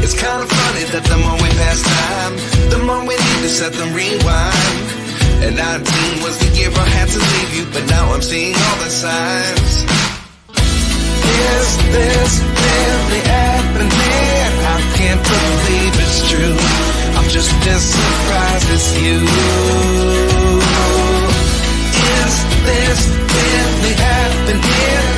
It's kind of funny that the more we pass time, the more we need to set them rewind. And 19 was the year I had to leave you, but now I'm seeing all the signs. Is this really happening? I can't believe it's true. I'm just as surprised as you. Is this really happening?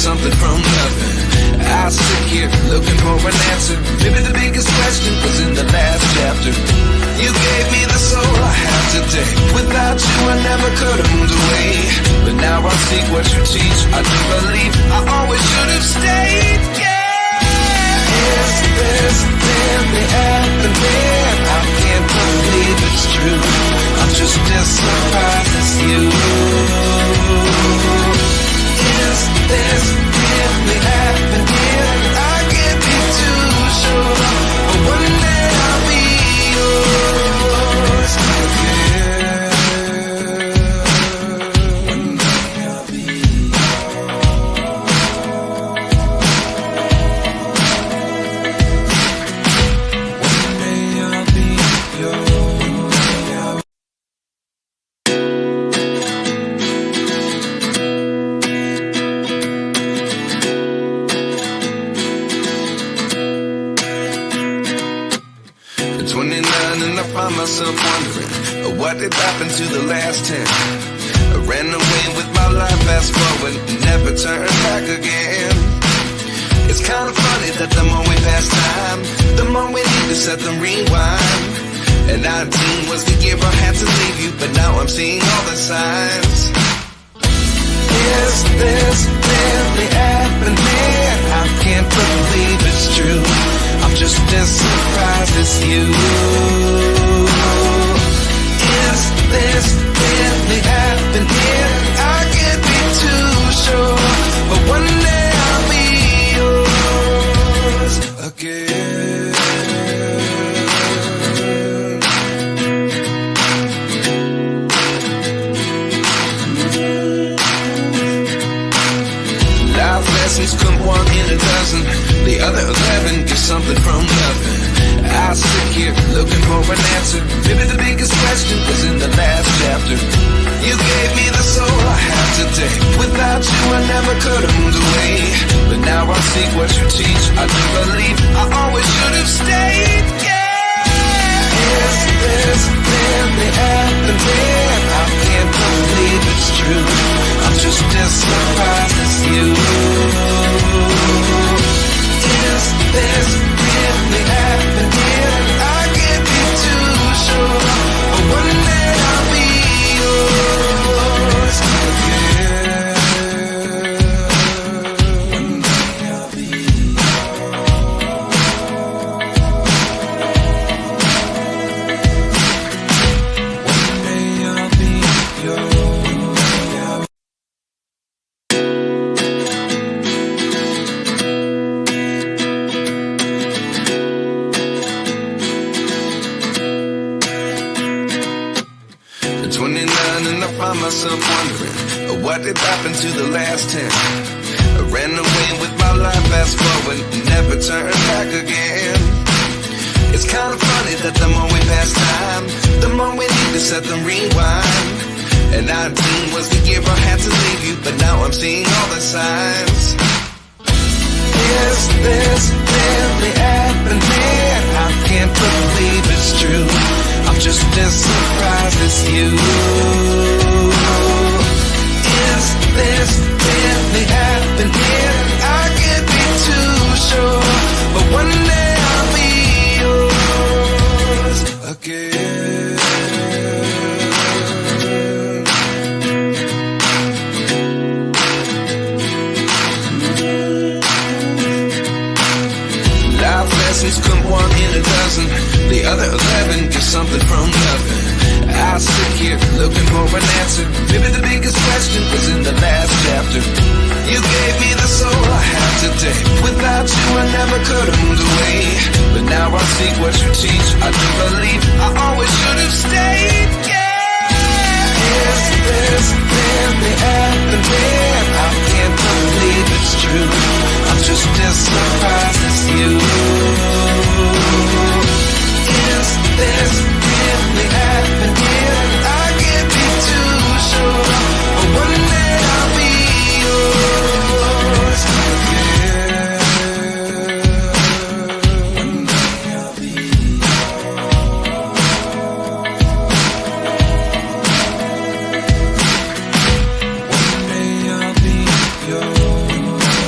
something from nothing. I sit here looking for an answer. Maybe the biggest question was in the last chapter. You gave me the soul I have today. Without you I never could have moved away. But now I seek what you teach. I do believe I always should have stayed. Is this really happening? I can't believe it's true. I'm just as surprised as you. Is this really happening? I can't be too sure, but one day I'll be yours again. One day I'll be myself wondering what did happen to the last 10. I ran away with my life, fast forward, never turn back again. It's kind of funny that the more we pass time, the more we need to set them rewind. And 19 was the year I had to leave you, but now I'm seeing all the signs. Is this really happening? I can't believe it's true. I'm just as surprised as you. Is this really happening? I can't be too sure, but one day I'll be yours again. Life lessons come one in a dozen. The other 11 get something from nothing. I sit here looking for an answer. Maybe the biggest question was in the last chapter. You gave me the soul I have today. Without you I never could have moved away. But now I seek what you teach. I do believe I always should have stayed. Is this really happening? I can't believe it's true. I'm just as surprised as you. Is this really happening? I can't be too sure, but one day I'll be yours again. One day I'll be myself wondering what did happen to the last 10. I ran away with my life, fast forward, never turn back again. It's kind of funny that the more we pass time, the more we need to set them rewind. And 19 was the year I had to leave you, but now I'm seeing all the signs. Is this really happening? I can't believe it's true. I'm just as surprised as you. Is this really happening? I can't be too sure, but one day I'll be yours again. Life lessons come one in a dozen. The other 11 get something from nothing. I sit here looking for an answer. Maybe the biggest question was in the last chapter. You gave me the soul I have today. Without you I never could have moved away. But now I seek what you teach. I do believe I always should have stayed. Is this really happening? I can't believe it's true. I'm just as surprised as you. Is this really happening? I can't be too sure, but one day I'll be yours again. One day I'll be yours. One day I'll be yours.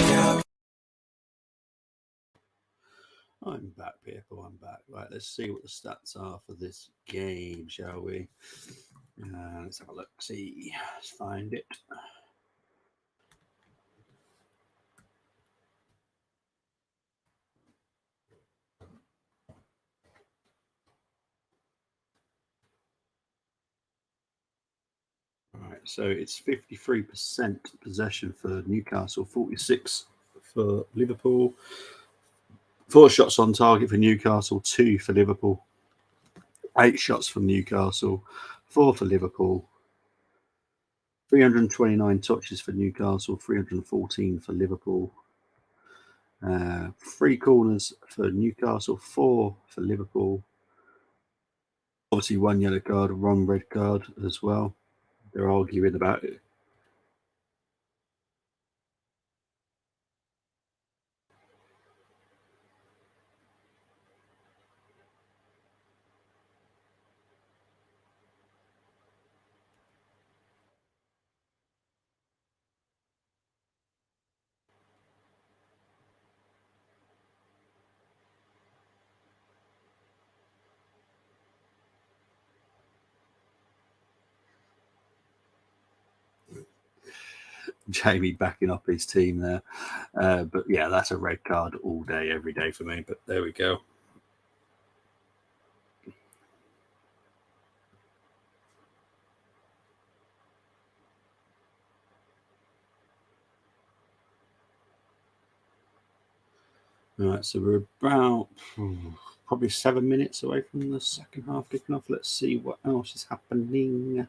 see what the stats are for this game, shall we? Let's have a look. See, let's find it. Right, so it's 53% possession for Newcastle, 46 for Liverpool. 4 shots on target for Newcastle, 2 for Liverpool. 8 shots from Newcastle, 4 for Liverpool. 329 touches for Newcastle, 314 for Liverpool. 3 corners for Newcastle, 4 for Liverpool. Obviously, 1 yellow card, 1 red card as well. They're arguing about it. Jamie backing up his team there. But yeah, that's a red card all day, every day for me. But there we go. All right, so we're about probably 7 minutes away from the second half kicking off. Let's see what else is happening.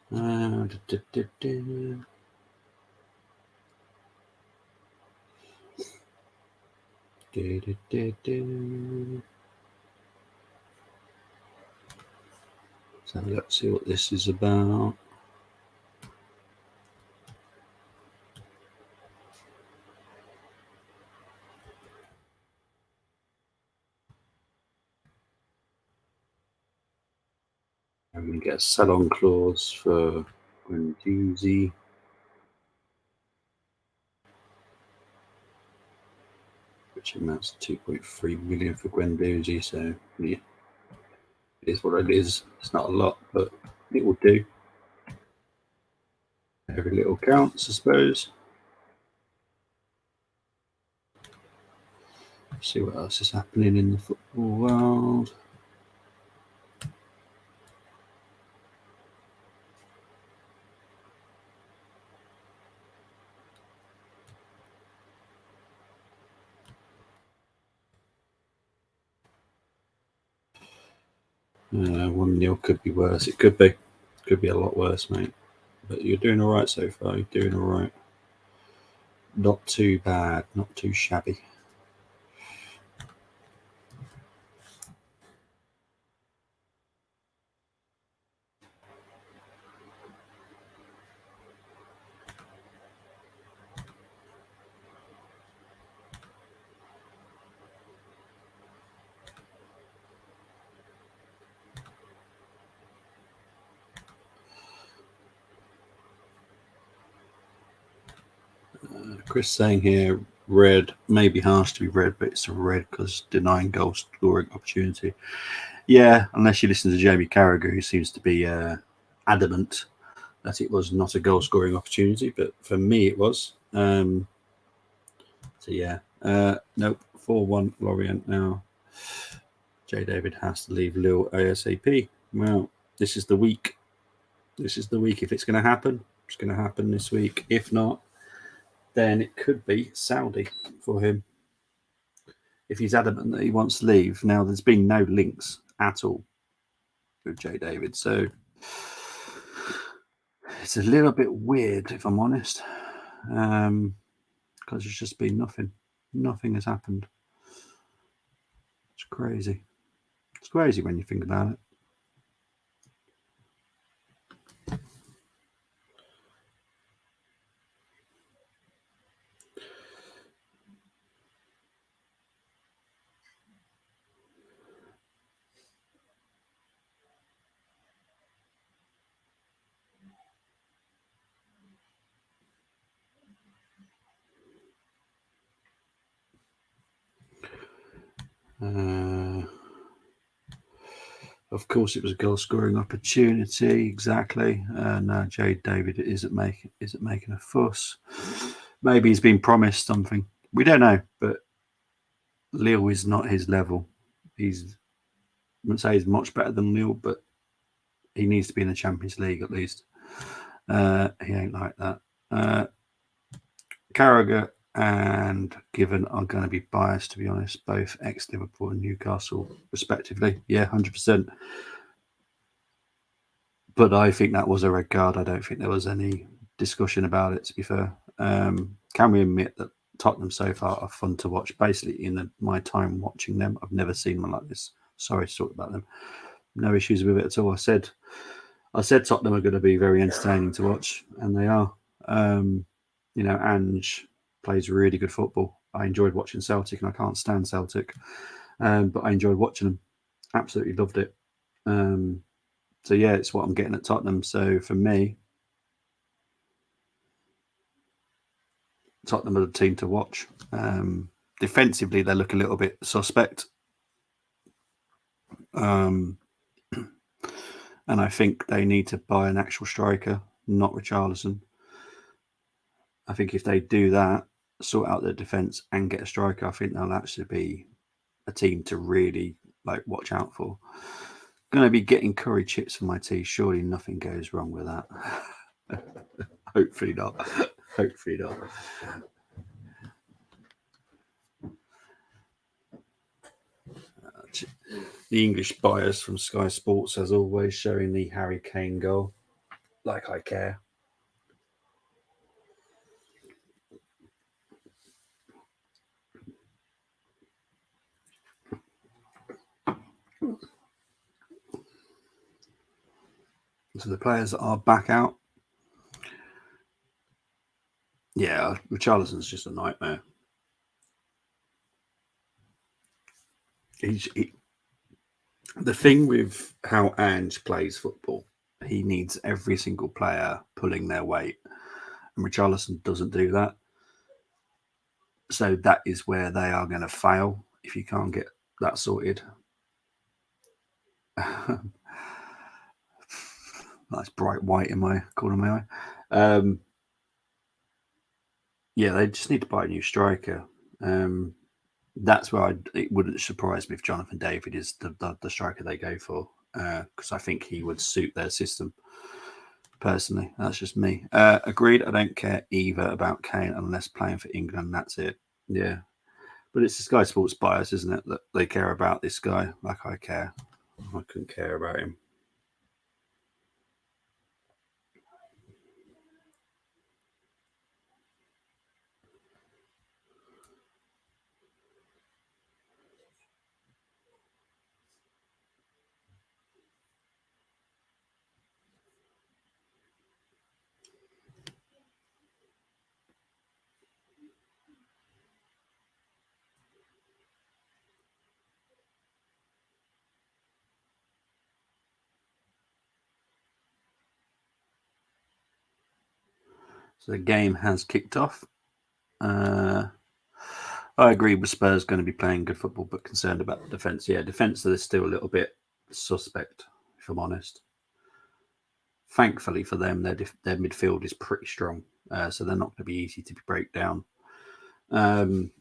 So let's see what this is about. I'm going to get a sell-on clause for Guendouzi. Which amounts to 2.3 million for Guendouzi. So yeah, it is what it is. It's not a lot, but it will do. Every little counts, I suppose. See what else is happening in the football world. Uh, 1-0 could be worse. It could be. Could be a lot worse, mate. But you're doing all right so far. You're doing all right. Not too bad. Not too shabby. Chris saying here, red may be harsh to be red, but it's a red because denying goal scoring opportunity. Yeah, unless you listen to Jamie Carragher, who seems to be adamant that it was not a goal scoring opportunity, but for me it was. So yeah, nope, 4-1 Lorient now. J. David has to leave Lille ASAP. Well, this is the week. This is the week. If it's going to happen, it's going to happen this week. If not, then it could be Saudi for him. If he's adamant that he wants to leave. Now, there's been no links at all with J. David. So it's a little bit weird, if I'm honest, because there's just been nothing. Nothing has happened. It's crazy. It's crazy when you think about it. Of course, it was a goal-scoring opportunity. Exactly. Now Jade David isn't making a fuss. Maybe he's been promised something. We don't know, but Lille is not his level. I wouldn't say he's much better than Lille, but he needs to be in the Champions League at least. He ain't like that. Carragher and Given are going to be biased, to be honest, both ex-Liverpool and Newcastle, respectively. Yeah, 100%. But I think that was a red card. I don't think there was any discussion about it, to be fair. Can we admit that Tottenham so far are fun to watch? Basically, in my time watching them, I've never seen one like this. Sorry to talk about them. No issues with it at all. I said Tottenham are going to be very entertaining to watch, and they are. Ange plays really good football. I enjoyed watching Celtic, and I can't stand Celtic, but I enjoyed watching them. Absolutely loved it. So yeah, it's what I'm getting at Tottenham. So for me, Tottenham are the team to watch. Defensively, they look a little bit suspect. And I think they need to buy an actual striker, not Richarlison. I think if they do that, sort out their defence and get a striker, I think they'll actually be a team to really watch out for. Going to be getting curry chips for my tea. Surely nothing goes wrong with that. Hopefully not. Hopefully not. The English bias from Sky Sports, as always, showing the Harry Kane goal. Like I care. So the players are back out. Yeah, Richarlison's just a nightmare. The thing with how Ange plays football, he needs every single player pulling their weight, and Richarlison doesn't do that. So that is where they are going to fail if you can't get that sorted. Nice bright white in my corner of my eye. Yeah, they just need to buy a new striker. That's where it wouldn't surprise me if Jonathan David is the striker they go for, because I think he would suit their system. Personally, that's just me. Agreed. I don't care either about Kane unless playing for England. That's it. Yeah, but it's the Sky Sports bias, isn't it? That they care about this guy like I care. I couldn't care about him. So the game has kicked off. I agree with Spurs going to be playing good football, but concerned about the defence. Yeah, defence is still a little bit suspect, if I'm honest. Thankfully for them, their midfield is pretty strong, so they're not going to be easy to break down. But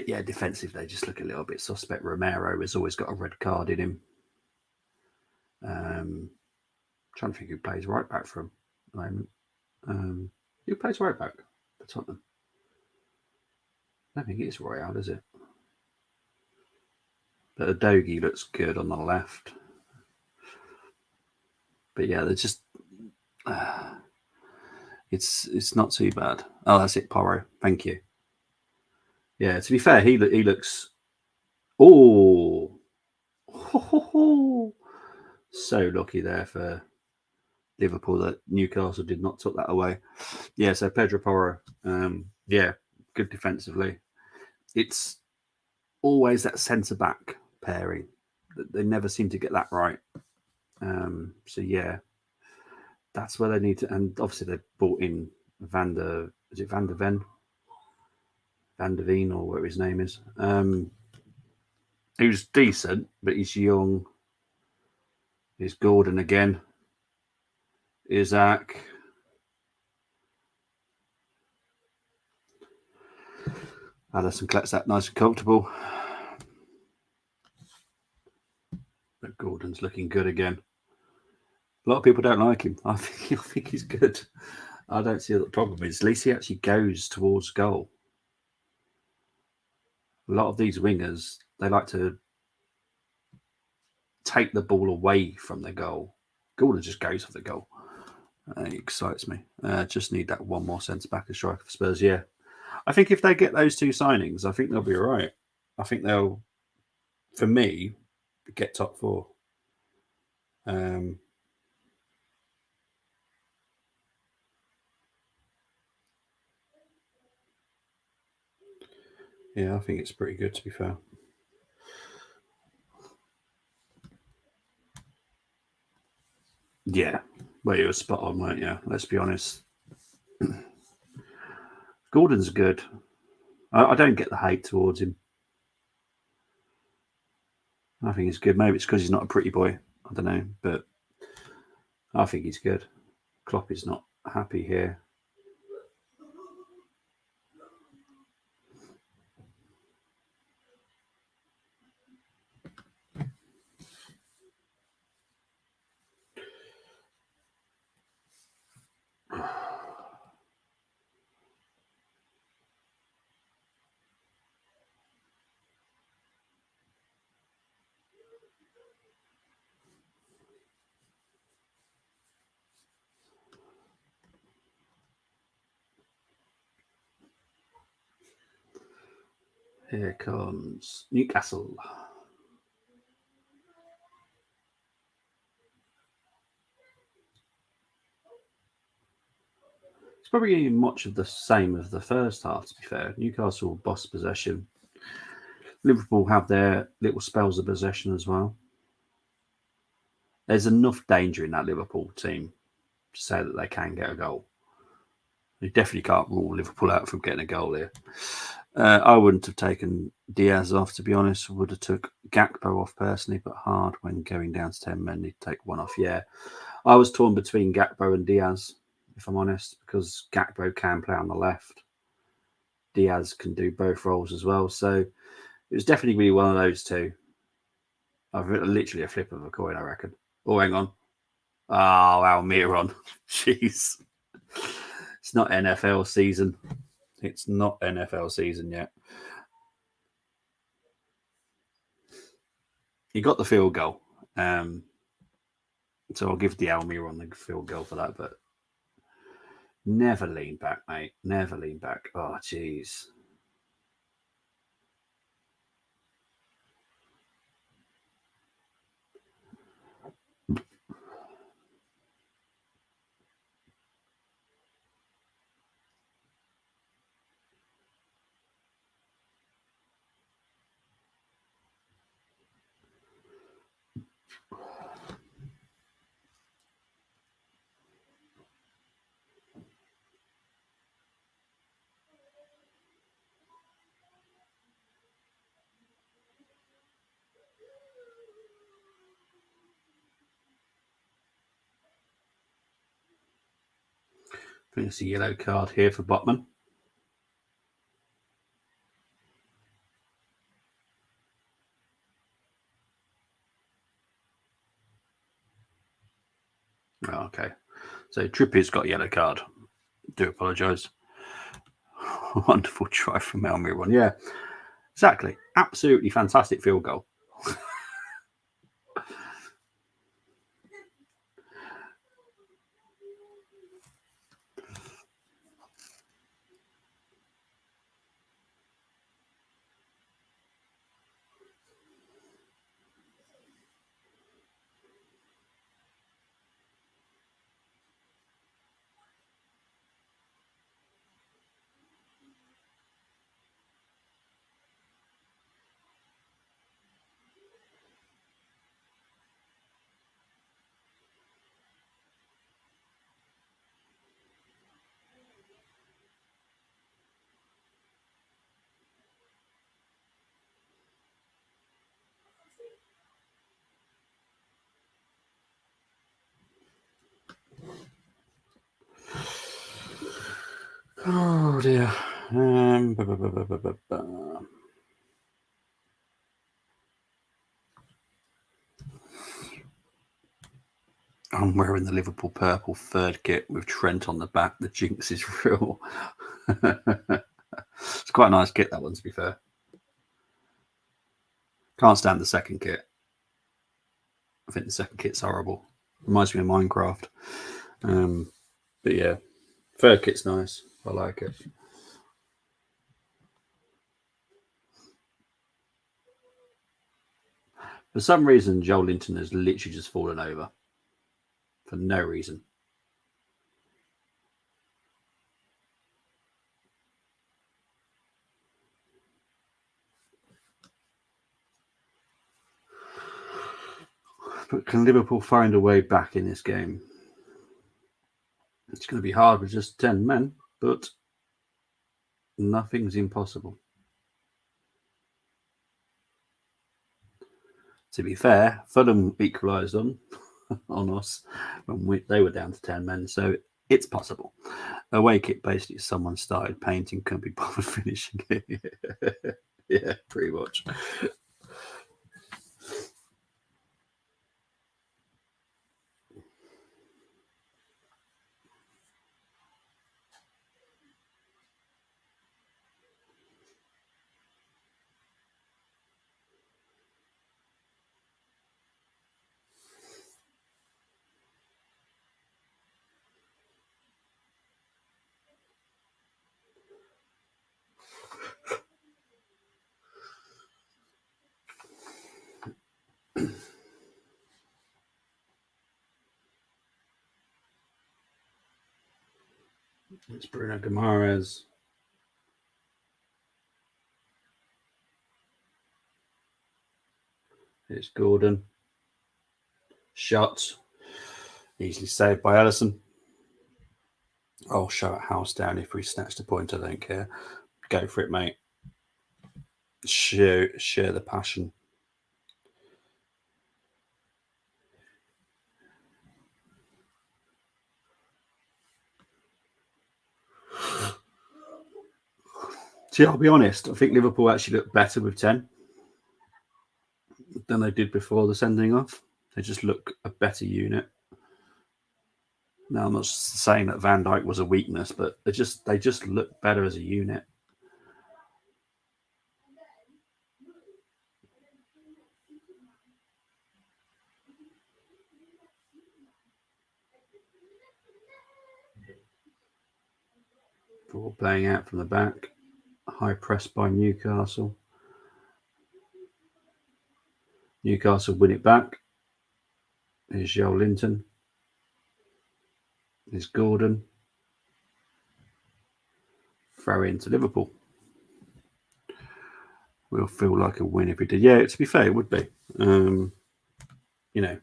yeah, defensive, they just look a little bit suspect. Romero has always got a red card in him. Trying to think who plays right back for him at the moment. Who plays right back for Tottenham? I don't think it's Royale, is it? But Adogi looks good on the left. But yeah, they're just it's not too bad. Oh, that's it, Porro. Thank you. Yeah, to be fair, he looks. Oh, so lucky there for Liverpool that Newcastle did not tuck that away. Yeah, so Pedro Porro, yeah, good defensively. It's always that centre back pairing. They never seem to get that right. So yeah, that's where they need to. And obviously they brought in Van der Veen or whatever his name is. He was decent, but he's young. He's Gordon again. Isaac. Allison collects that nice and comfortable. But Gordon's looking good again. A lot of people don't like him. I think he's good. I don't see what the problem is. At least he actually goes towards goal. A lot of these wingers, they like to take the ball away from the goal. Gordon just goes for the goal. It excites me. Just need that one more centre back and striker for Spurs. Yeah, I think if they get those two signings, I think they'll be all right. I think they'll, for me, get top four. Yeah, I think it's pretty good, to be fair. Yeah, well, you were spot on, weren't you? Let's be honest. Gordon's good. I don't get the hate towards him. I think he's good. Maybe it's because he's not a pretty boy. I don't know, but I think he's good. Klopp is not happy here. Here comes Newcastle. It's probably much of the same as the first half, to be fair. Newcastle boss possession. Liverpool have their little spells of possession as well. There's enough danger in that Liverpool team to say that they can get a goal. You definitely can't rule Liverpool out from getting a goal here. I wouldn't have taken Diaz off, to be honest. Would have took Gakpo off personally, but hard when going down to 10 men. Need to take one off. Yeah, I was torn between Gakpo and Diaz, if I'm honest, because Gakpo can play on the left. Diaz can do both roles as well. So it was definitely going to be one of those two. I've literally a flip of a coin, I reckon. Oh, hang on. Oh, Almiron. Jeez. It's not NFL season. It's not NFL season yet. He got the field goal. So I'll give the Almiron the field goal for that. But never lean back, mate. Never lean back. Oh, jeez. I think it's a yellow card here for Botman. Oh, okay. So Trippier's got a yellow card. Do apologise. Wonderful try from Almiron. Yeah, exactly. Absolutely fantastic field goal. Oh dear. Ba, ba, ba, ba, ba, ba, ba. I'm wearing the Liverpool purple third kit with Trent on the back. The jinx is real. It's quite a nice kit, that one, to be fair. Can't stand the second kit. I think the second kit's horrible. Reminds me of Minecraft. But yeah, third kit's nice. I like it. For some reason, Joel Linton has literally just fallen over. For no reason. But can Liverpool find a way back in this game? It's going to be hard with just 10 men, but nothing's impossible. To be fair, Fulham equalised on us when they were down to 10 men, so it's possible. Away kit basically someone started painting, couldn't be bothered finishing it. Yeah, pretty much. It's Bruno Guimaraes. It's Gordon. Shot. Easily saved by Ellison. I'll show a house down if we snatch the point. I don't care. Go for it, mate. Share the passion. See, I'll be honest. I think Liverpool actually looked better with 10 than they did before the sending off. They just look a better unit. Now, I'm not saying that Van Dijk was a weakness, but they just look better as a unit. Ball playing out from the back. High press by Newcastle. Newcastle win it back. Here's Joel Linton. Here's Gordon. Throw into Liverpool. Will feel like a win if we did. Yeah, to be fair, it would be. You know,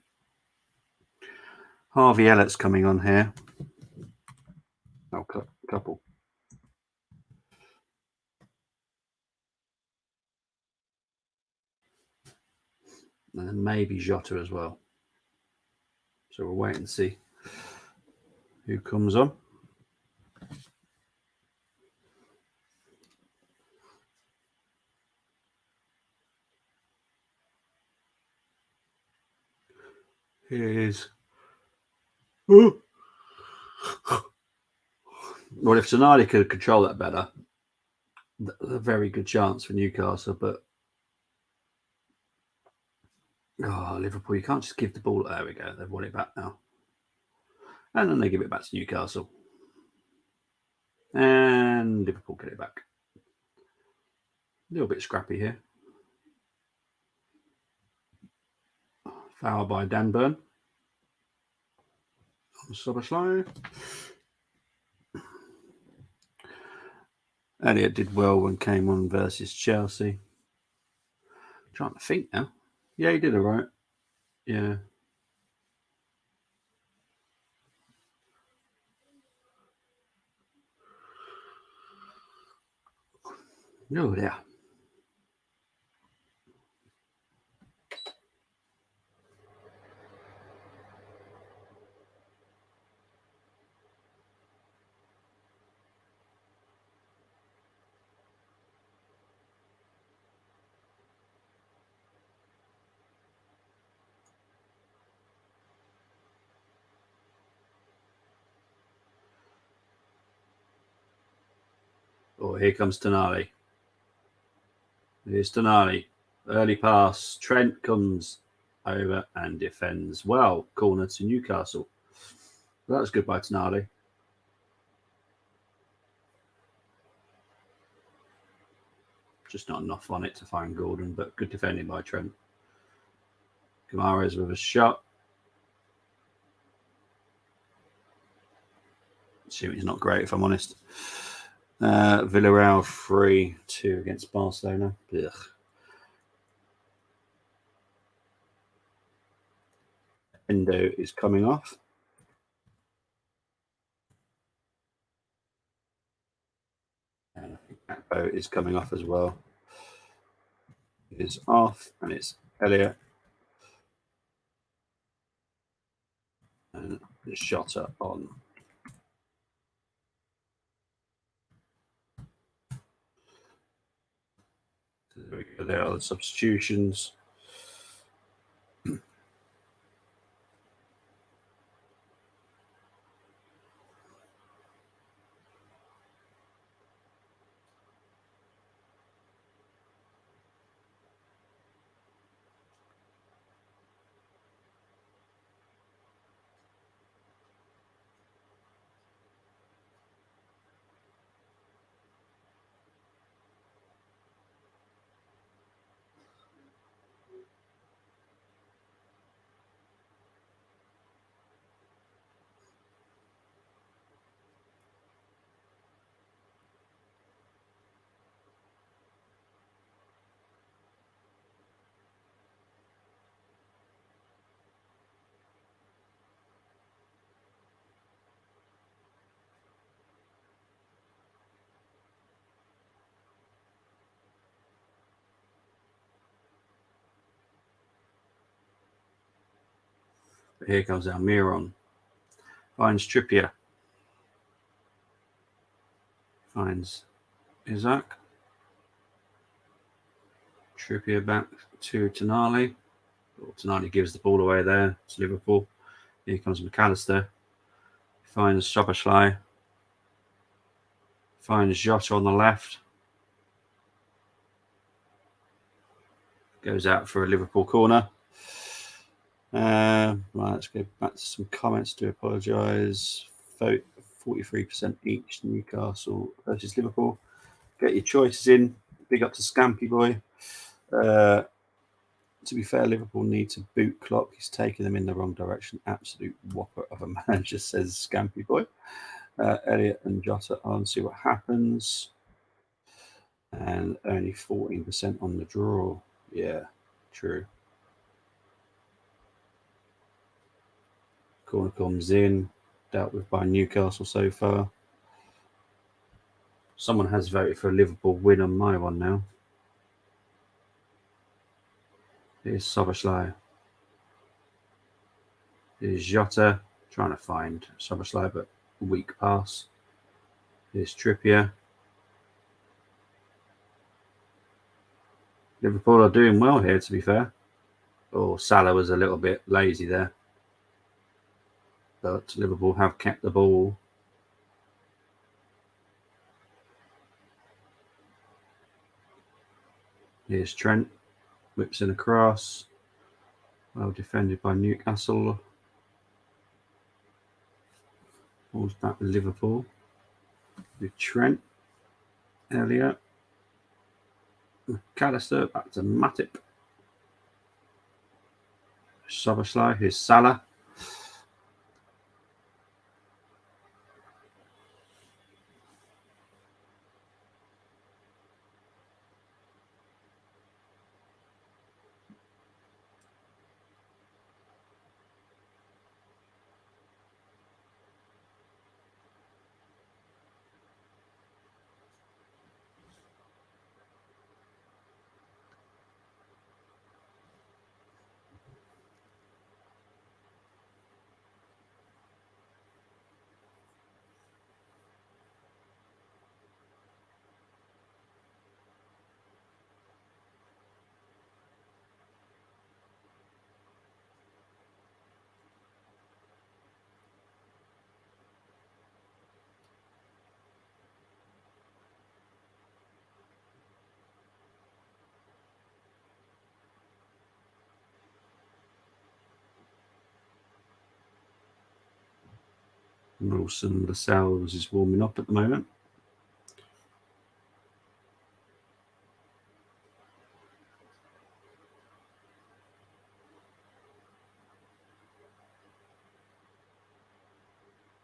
Harvey Elliott's coming on here. Oh, couple. And then maybe Jota as well. So we'll wait and see who comes on. Here's. Ooh. Well, if Sonali could control that better, a very good chance for Newcastle. But Liverpool, you can't just give the ball. There we go. They've won it back now. And then they give it back to Newcastle. And Liverpool get it back. A little bit scrappy here. Foul by Dan Burn. Soboslai. Elliott did well when came on versus Chelsea. I'm trying to think now. Yeah, he did all right. Yeah. Oh, yeah. Oh, here comes Tonali. Here's Tonali. Early pass. Trent comes over and defends well. Corner to Newcastle. That was good by Tonali. Just not enough on it to find Gordon, but good defending by Trent. Kamara's with a shot. Assuming he's not great, if I'm honest. Villarreal 3-2 against Barcelona. Ugh. Endo is coming off. And I think Akpo is coming off as well. It is off, and it's Elliot. And the Shotter on. There we go. There are the substitutions. But here comes Almiron. Finds Trippier. Finds Isaac. Trippier back to Tonali. Tonali gives the ball away there to Liverpool. Here comes McAllister. Finds Szoboszlai. Finds Jota on the left. Goes out for a Liverpool corner. Right, let's go back to some comments. Do apologise. Vote 43% each. Newcastle versus Liverpool. Get your choices in. Big up to Scampy Boy. To be fair, Liverpool need to boot Klopp. He's taking them in the wrong direction. Absolute whopper of a manager, says Scampy Boy. Elliot and Jota on. See what happens. And only 14% on the draw. Yeah, true. Corner comes in. Dealt with by Newcastle so far. Someone has voted for a Liverpool win on my one now. Here's Szoboszlai. Here's Jota. Trying to find Szoboszlai, but weak pass. Here's Trippier. Liverpool are doing well here, to be fair. Oh, Salah was a little bit lazy there. But Liverpool have kept the ball. Here's Trent. Whips in across. Well defended by Newcastle. Ball's back with Liverpool. With Trent. Elliot. McAllister back to Matip. Szoboszlai. Here's Salah. Wilson Lascelles is warming up at the moment.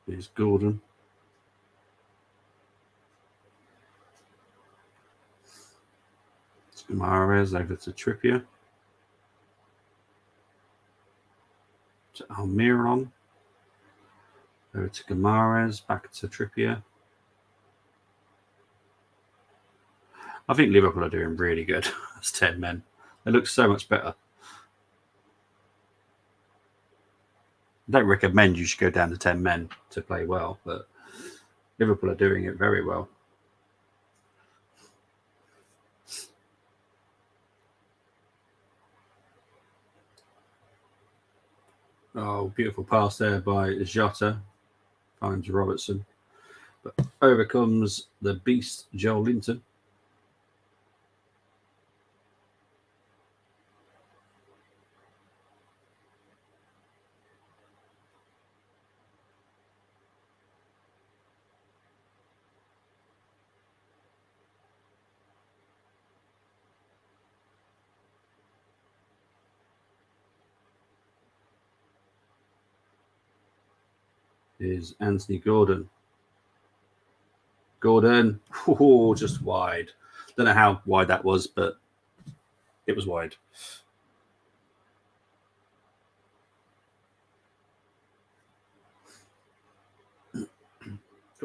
Here's Gordon. Mahrez over to Trippier. To Almiron. Over to Mahrez. Back to Trippier. I think Liverpool are doing really good as 10 men. They look so much better. I don't recommend you should go down to 10 men to play well, but Liverpool are doing it very well. Oh, beautiful pass there by Jota. Finds Robertson. But overcomes the beast, Joel Linton. Is Anthony Gordon. Gordon, oh, just wide. Don't know how wide that was, but it was wide. Oh,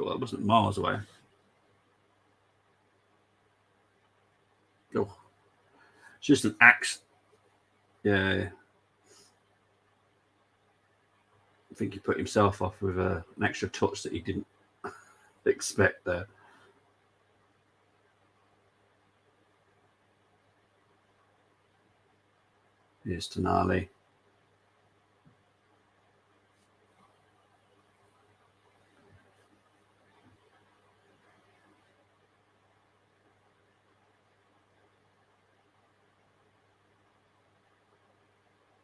that wasn't miles away. Oh, it's just an axe. Yeah. I think he put himself off with an extra touch that he didn't expect there. Here's Tonali.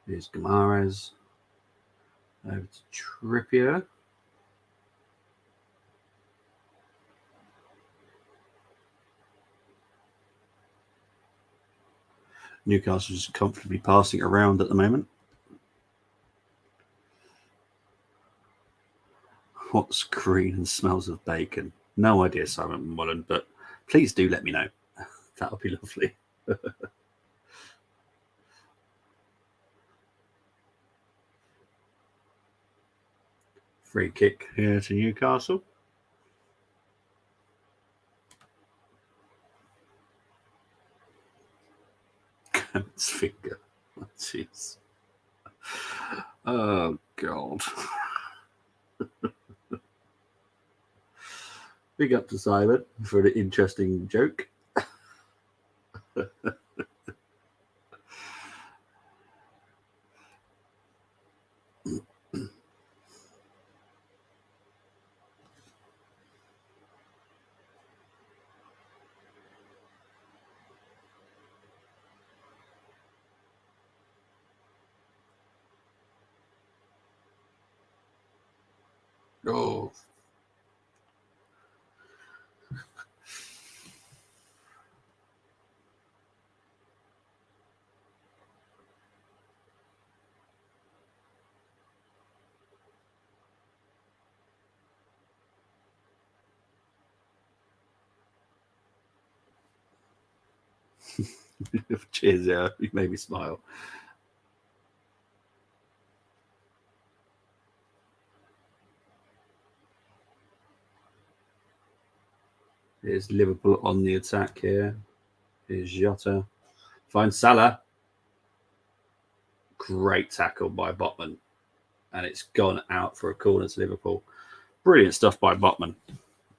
Here's Mahrez. Over to Trippier. Newcastle is comfortably passing around at the moment. What's green and smells of bacon? No idea, Simon Mullen, but please do let me know. That would be lovely. Free kick here to Newcastle. Clement's finger. Oh, jeez. Oh, God. Big up to Simon for an interesting joke. Oh. Cheers, yeah, you made me smile. Here's Liverpool on the attack here. Here's Jota. Finds Salah. Great tackle by Botman. And it's gone out for a corner to Liverpool. Brilliant stuff by Botman.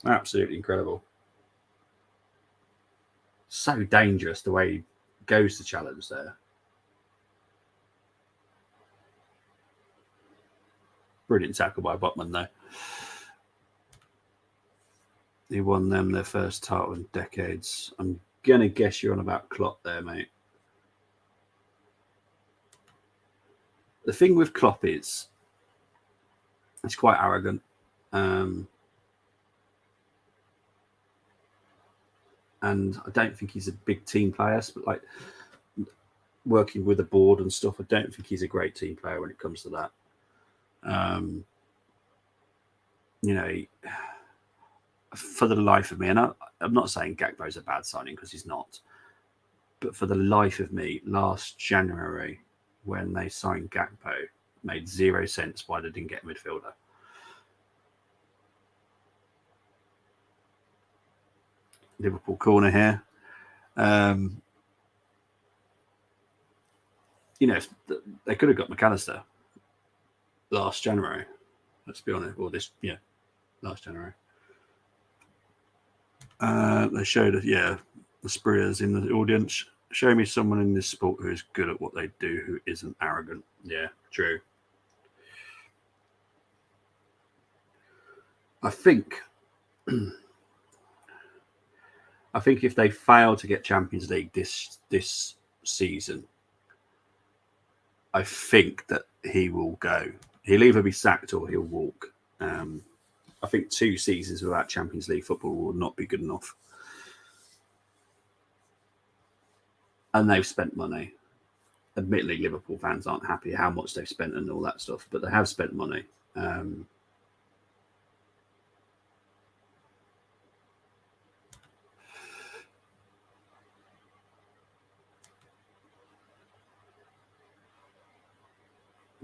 Absolutely incredible. So dangerous the way he goes to challenge there. Brilliant tackle by Botman, though. He won them their first title in decades. I'm going to guess you're on about Klopp there, mate. The thing with Klopp is, he's quite arrogant. And I don't think he's a big team player, but like working with the board and stuff, I don't think he's a great team player when it comes to that. For the life of me, and I'm not saying Gakpo's a bad signing because he's not, but for the life of me, last January when they signed Gakpo, made 0 sense why they didn't get a midfielder. Liverpool corner here. They could have got McAllister last January. Let's be honest. Well, last January. They showed, the Spreers in the audience. Show me someone in this sport who is good at what they do, who isn't arrogant. Yeah, true. I think if they fail to get Champions League this season, I think that he will go. He'll either be sacked or he'll walk. I think 2 seasons without Champions League football will not be good enough. And they've spent money. Admittedly, Liverpool fans aren't happy how much they've spent and all that stuff, but they have spent money.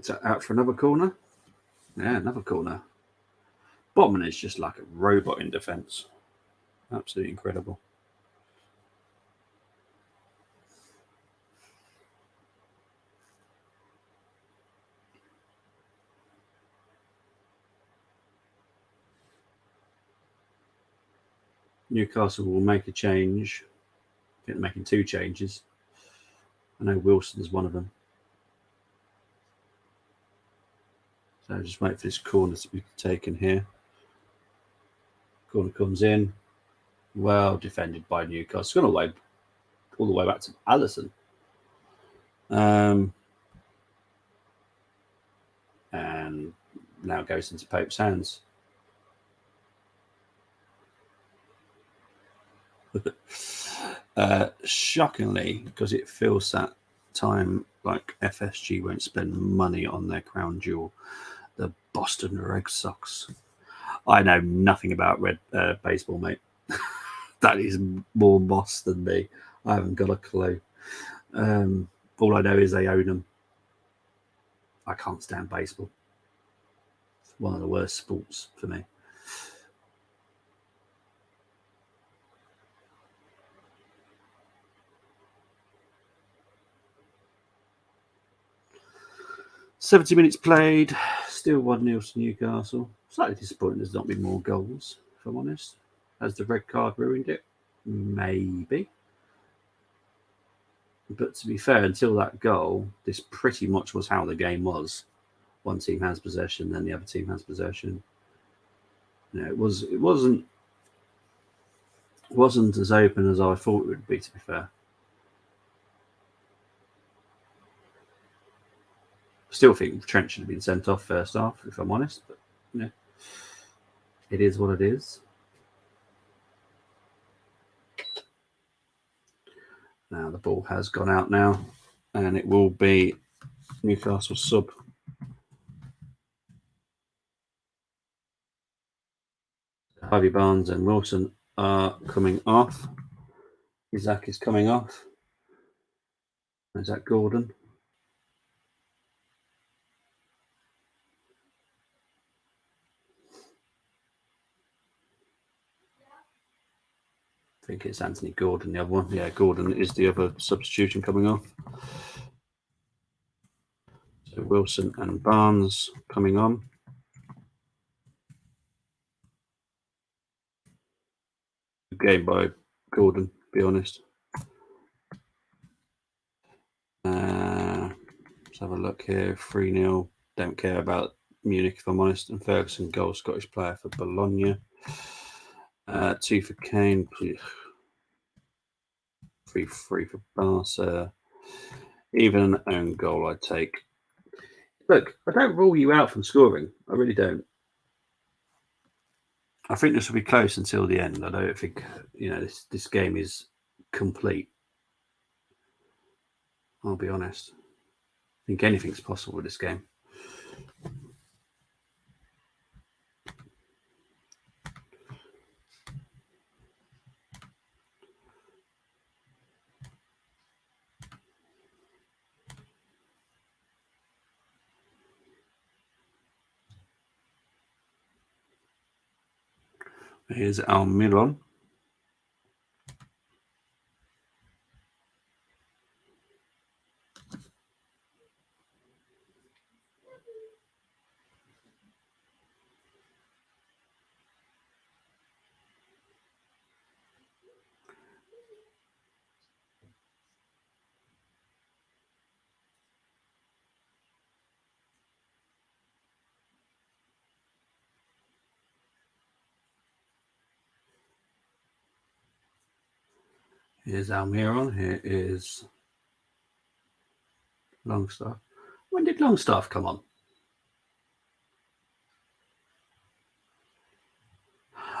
So out for another corner. Yeah, another corner. Botman is just like a robot in defence. Absolutely incredible. Newcastle will make a change. I think they're making 2 changes. I know Wilson's one of them. So just wait for this corner to be taken here. Corner comes in. Well defended by Newcastle. It's gone all the way back to Alisson. And now goes into Pope's hands. Shockingly, because it feels that time like FSG won't spend money on their crown jewel, the Boston Red Sox. I know nothing about baseball, mate. That is more moss than me. I haven't got a clue. All I know is they own them. I can't stand baseball. It's one of the worst sports for me. "70 minutes played, still 1-0 to Newcastle. Slightly disappointing there's not been more goals, if I'm honest. Has the red card ruined it? Maybe. But to be fair, until that goal, this pretty much was how the game was. One team has possession, then the other team has possession. It wasn't as open as I thought it would be, to be fair. Still think Trent should have been sent off first half, if I'm honest. But it is what it is. Now the ball has gone out now, and it will be Newcastle sub. Harvey Barnes and Wilson are coming off. Isaac is coming off. Is that Gordon? I think it's Anthony Gordon, the other one. Yeah, Gordon is the other substitution coming off. So Wilson and Barnes coming on. Good game by Gordon, to be honest. Let's have a look here. 3-0. Don't care about Munich, if I'm honest. And Ferguson, goal, Scottish player for Bologna. 2 for Kane. 3-3 for Barca. Even an own goal I'd take. Look, I don't rule you out from scoring. I really don't. I think this will be close until the end. I don't think, this game is complete. I'll be honest. I think anything's possible with this game. Here's Almiron. Here's Almiron. Here is Longstaff. When did Longstaff come on?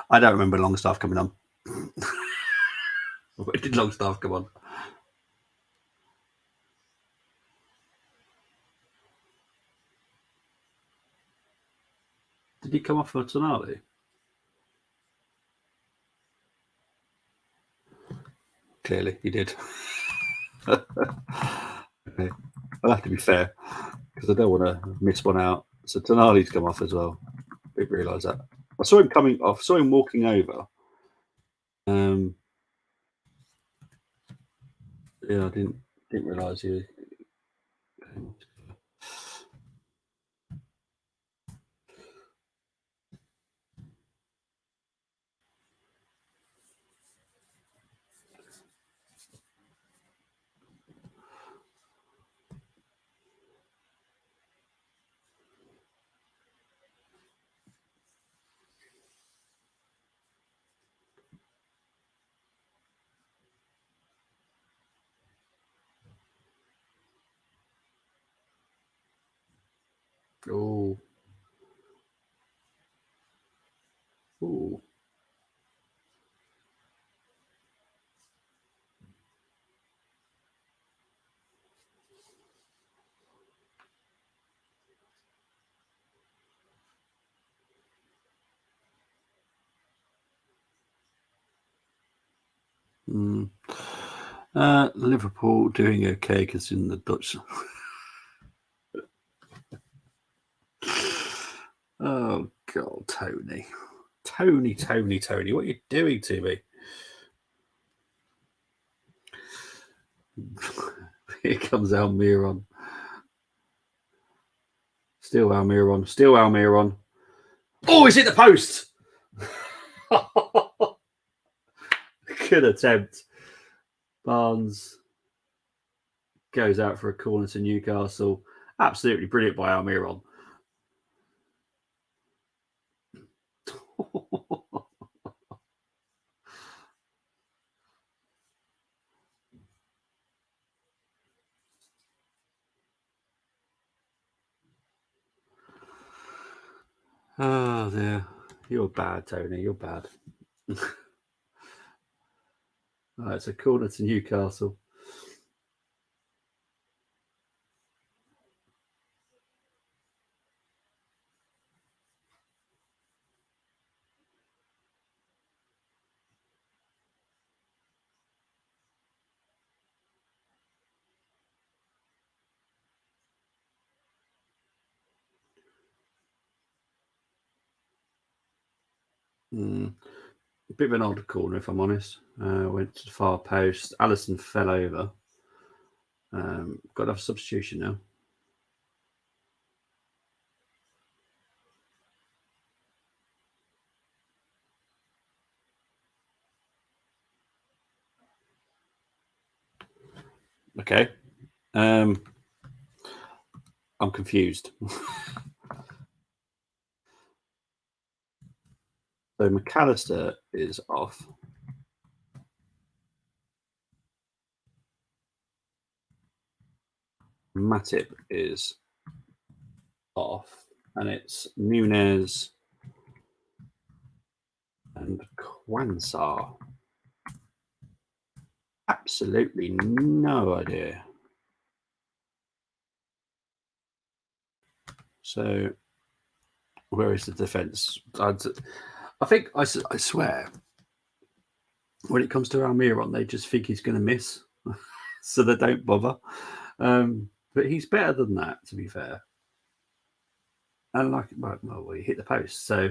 I don't remember Longstaff coming on. When did Longstaff come on? Did he come off for Tonali? Clearly, he did. Okay. I'll have to be fair because I don't want to miss one out. So Tonali's come off as well. Didn't realise that. I saw him coming off. Saw him walking over. Yeah, I didn't realise he was. Oh. Ooh. Liverpool doing okay because in the Dutch. Oh God, Tony, what are you doing to me? Here comes Almiron. Still Almiron. Oh, he's hit the post. Good attempt. Barnes goes out for a corner to Newcastle. Absolutely brilliant by Almiron. Oh dear. You're bad, Tony. You're bad. Right, it's a corner to Newcastle. A bit of an odd corner, if I'm honest. Went to the far post. Allison fell over. Got to have a substitution now. Okay. I'm confused. So McAllister is off. Matip is off. And it's Nunez, and Quansar. Absolutely no idea. So, where is the defence? I think, I swear, when it comes to Almiron, they just think he's going to miss, so they don't bother. But he's better than that, to be fair. And like, well, he hit the post, so.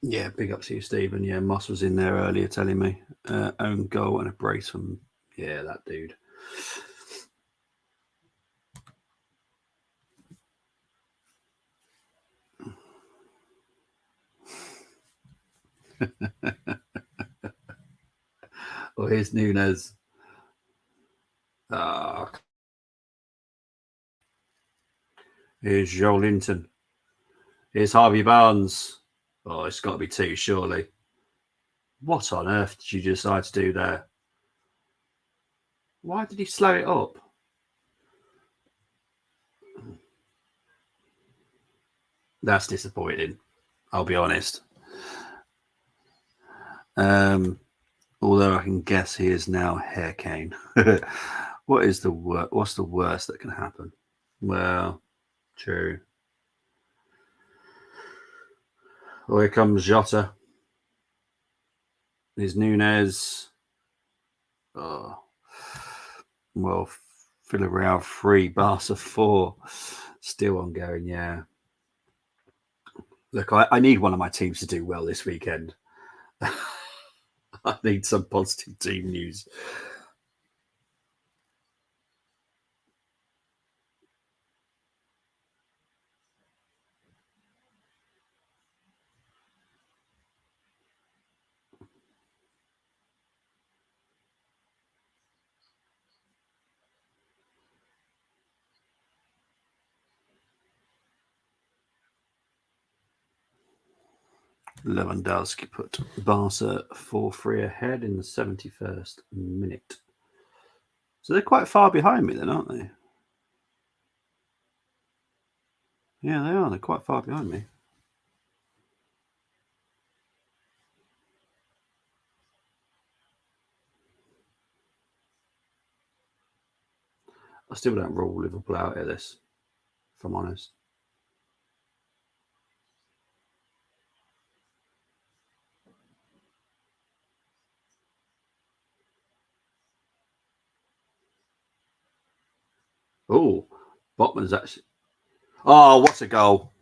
Yeah, big up to you, Stephen. Yeah, Moss was in there earlier telling me. Own goal and a brace from, yeah, that dude. Oh, here's Nunes. Here's Joe Linton. Here's Harvey Barnes. Oh, it's got to be two, surely. What on earth did you decide to do there? Why did he slow it up? That's disappointing, I'll be honest. Although I can guess he is now hair cane. What's the worst that can happen? Well, true. Oh, here comes Jota. Here's Nunes. Oh, well, Villarreal 3, Barca 4. Still ongoing, yeah. Look, I need one of my teams to do well this weekend. I need some positive team news. Lewandowski put Barca 4-3 ahead in the 71st minute. So they're quite far behind me then, aren't they? Yeah, they are. They're quite far behind me. I still don't rule Liverpool out of this, if I'm honest. Oh, Botman's actually... Oh, what a goal.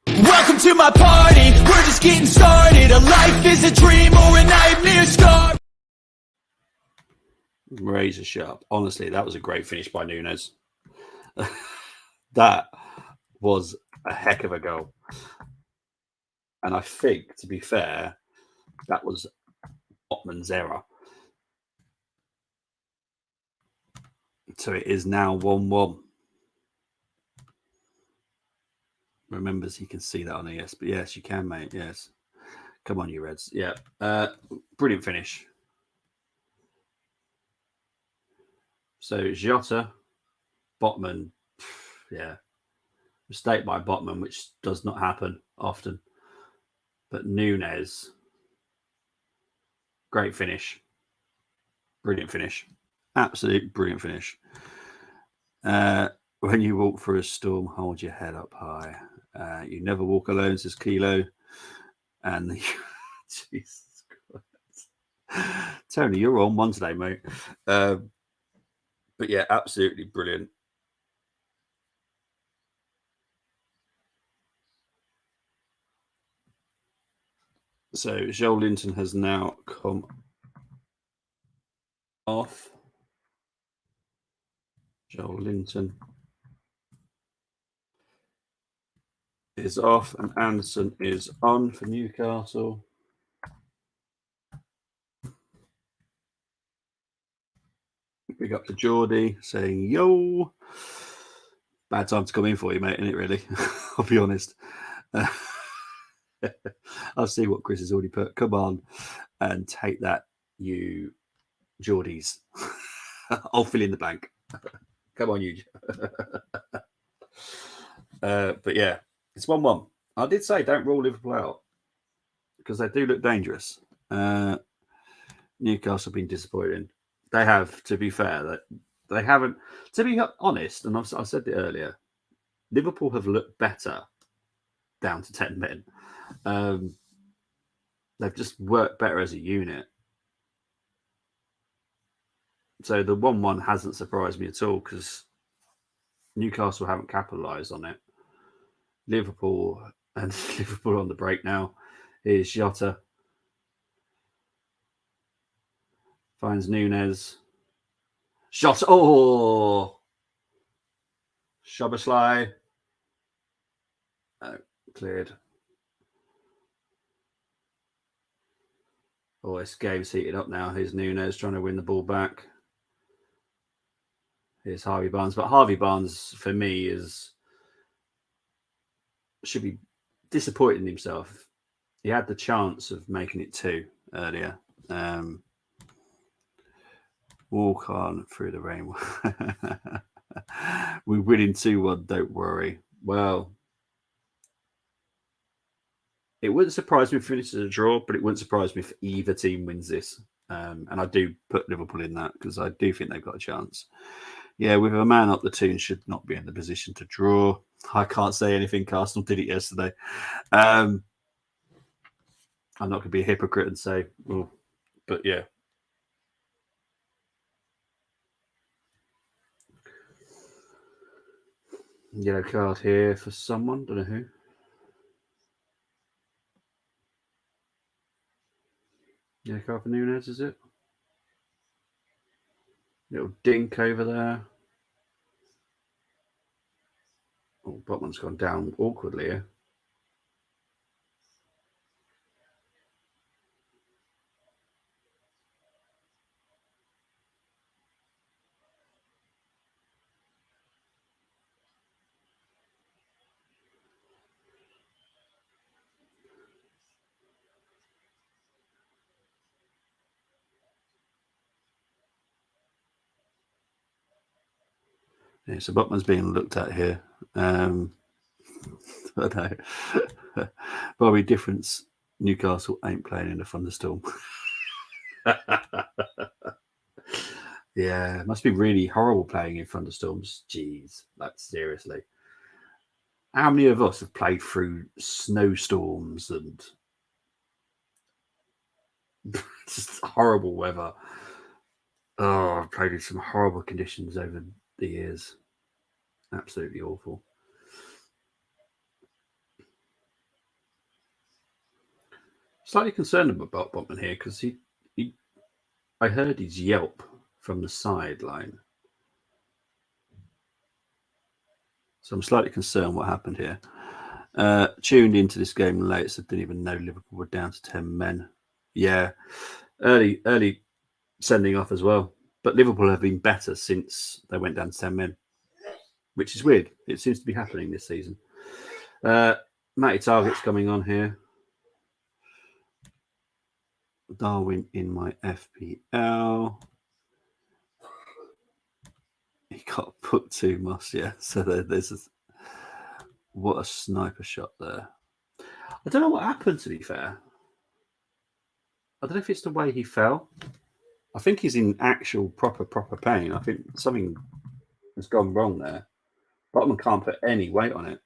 Welcome to my party, we're just getting started. A life is a dream or a nightmare scar. Razor sharp. Honestly, that was a great finish by Nunes. That was a heck of a goal. And I think, to be fair, that was Botman's error. So it is now 1-1. Remembers he can see that on the yes, but yes, you can, mate. Yes. Come on, you Reds. Yeah. Brilliant finish. So Jota, Botman, yeah. Mistake by Botman, which does not happen often. But Nunes, great finish. Brilliant finish. Absolute brilliant finish. When you walk through a storm, hold your head up high. You never walk alone, says Kilo. And Jesus Christ. Tony, you're on one today, mate. But yeah, absolutely brilliant. So Joel Linton has now come off. Joel Linton is off and Anderson is on for Newcastle. big up to Geordie saying, yo. Bad time to come in for you, mate, isn't it, really? I'll be honest. I'll see what Chris has already put. Come on and take that, you Geordies. I'll fill in the blank. Come on, you. But yeah, it's 1-1. I did say don't rule Liverpool out because they do look dangerous. Newcastle have been disappointing. They have, to be fair, that they haven't. To be honest, and I said it earlier, Liverpool have looked better down to 10 men. They've just worked better as a unit. So the 1-1 hasn't surprised me at all because Newcastle haven't capitalised on it. Liverpool and Liverpool on the break now. Here's Jota. Finds Nunes. Shot. Oh! Szoboszlai. Oh, cleared. Oh, this game's heated up now. Here's Nunes trying to win the ball back. Here's Harvey Barnes. But Harvey Barnes, for me, should be disappointed in himself. He had the chance of making it 2 earlier. Walk on through the rain. We're winning 2-1, don't worry. Well, it wouldn't surprise me if it finishes a draw, but it wouldn't surprise me if either team wins this. And I do put Liverpool in that because I do think they've got a chance. Yeah, with a man up, the team should not be in the position to draw. I can't say anything. Arsenal did it yesterday. I'm not going to be a hypocrite and say, well, but yeah. Yellow card here for someone. Don't know who. Yellow card for Nunes, is it? Little dink over there. Oh, Botman's gone down awkwardly here. Yeah, so Botman's being looked at here. I know. Bobby, difference. Newcastle ain't playing in a thunderstorm. Yeah, it must be really horrible playing in thunderstorms. Jeez, like seriously. How many of us have played through snowstorms and just horrible weather? Oh, I've played in some horrible conditions over the years. Absolutely awful. Slightly concerned about Botman here because I heard his yelp from the sideline. So I'm slightly concerned what happened here. Tuned into this game late, so didn't even know Liverpool were down to 10 men. Yeah, early sending off as well. But Liverpool have been better since they went down to 10 men, which is weird. It seems to be happening this season. Matty Target's coming on here. Darwin in my FPL. He got put to Moss, yeah. So there's what a sniper shot there. I don't know what happened, to be fair. I don't know if it's the way he fell. I think he's in actual proper pain. I think something has gone wrong there. Botman can't put any weight on it.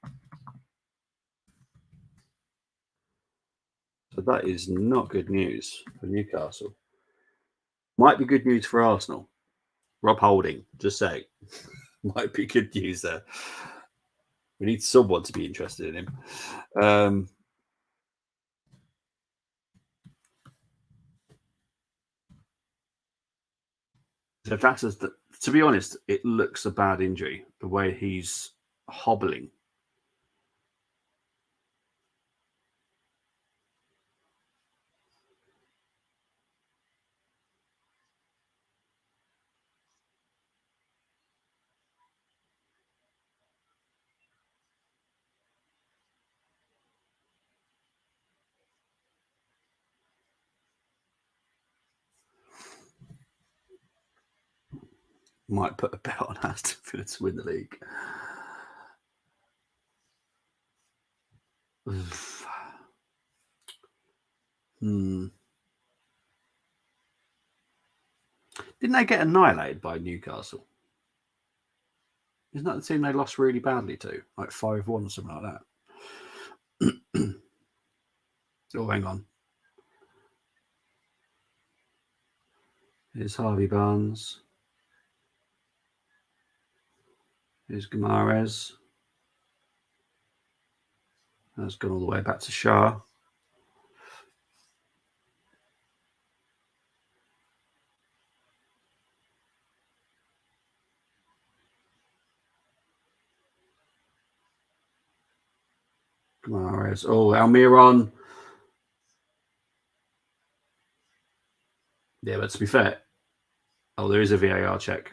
So that is not good news for Newcastle. Might be good news for Arsenal. Rob Holding, just say. Might be good news there. We need someone to be interested in him. So that's to be honest, it looks a bad injury, the way he's hobbling. Might put a bet on Aston Villa to win the league. Didn't they get annihilated by Newcastle? Isn't that the team they lost really badly to? Like 5-1 or something like that. Oh, hang on. Here's Harvey Barnes. Here's Guimaraes. That's gone all the way back to Shah. Guimaraes. Oh, Almiron. Yeah, but to be fair, there is a VAR check.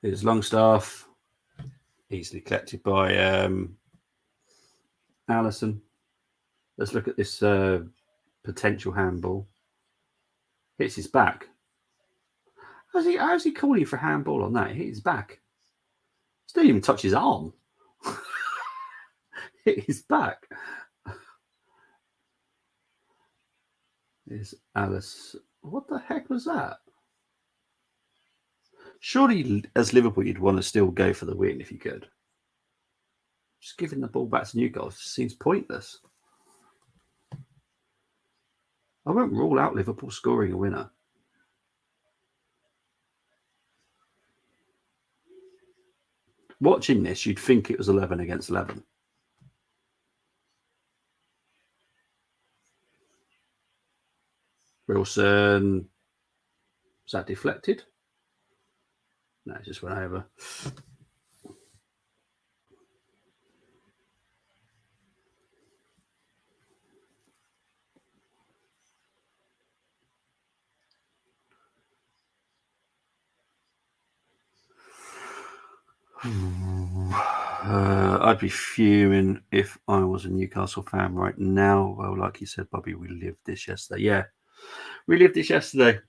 Here's Longstaff. Easily collected by Allison. Let's look at this potential handball. Hits his back. How's he calling for handball on that? Hit his back. He didn't even touch his arm. Hit his back. Here's Alice. What the heck was that? Surely, as Liverpool, you'd want to still go for the win if you could. Just giving the ball back to Newcastle seems pointless. I won't rule out Liverpool scoring a winner. Watching this, you'd think it was 11 against 11. Wilson. Was that deflected? No, it just went over. I'd be fuming if I was a Newcastle fan right now. Well, like you said, Bobby, we lived this yesterday. Yeah, we lived this yesterday.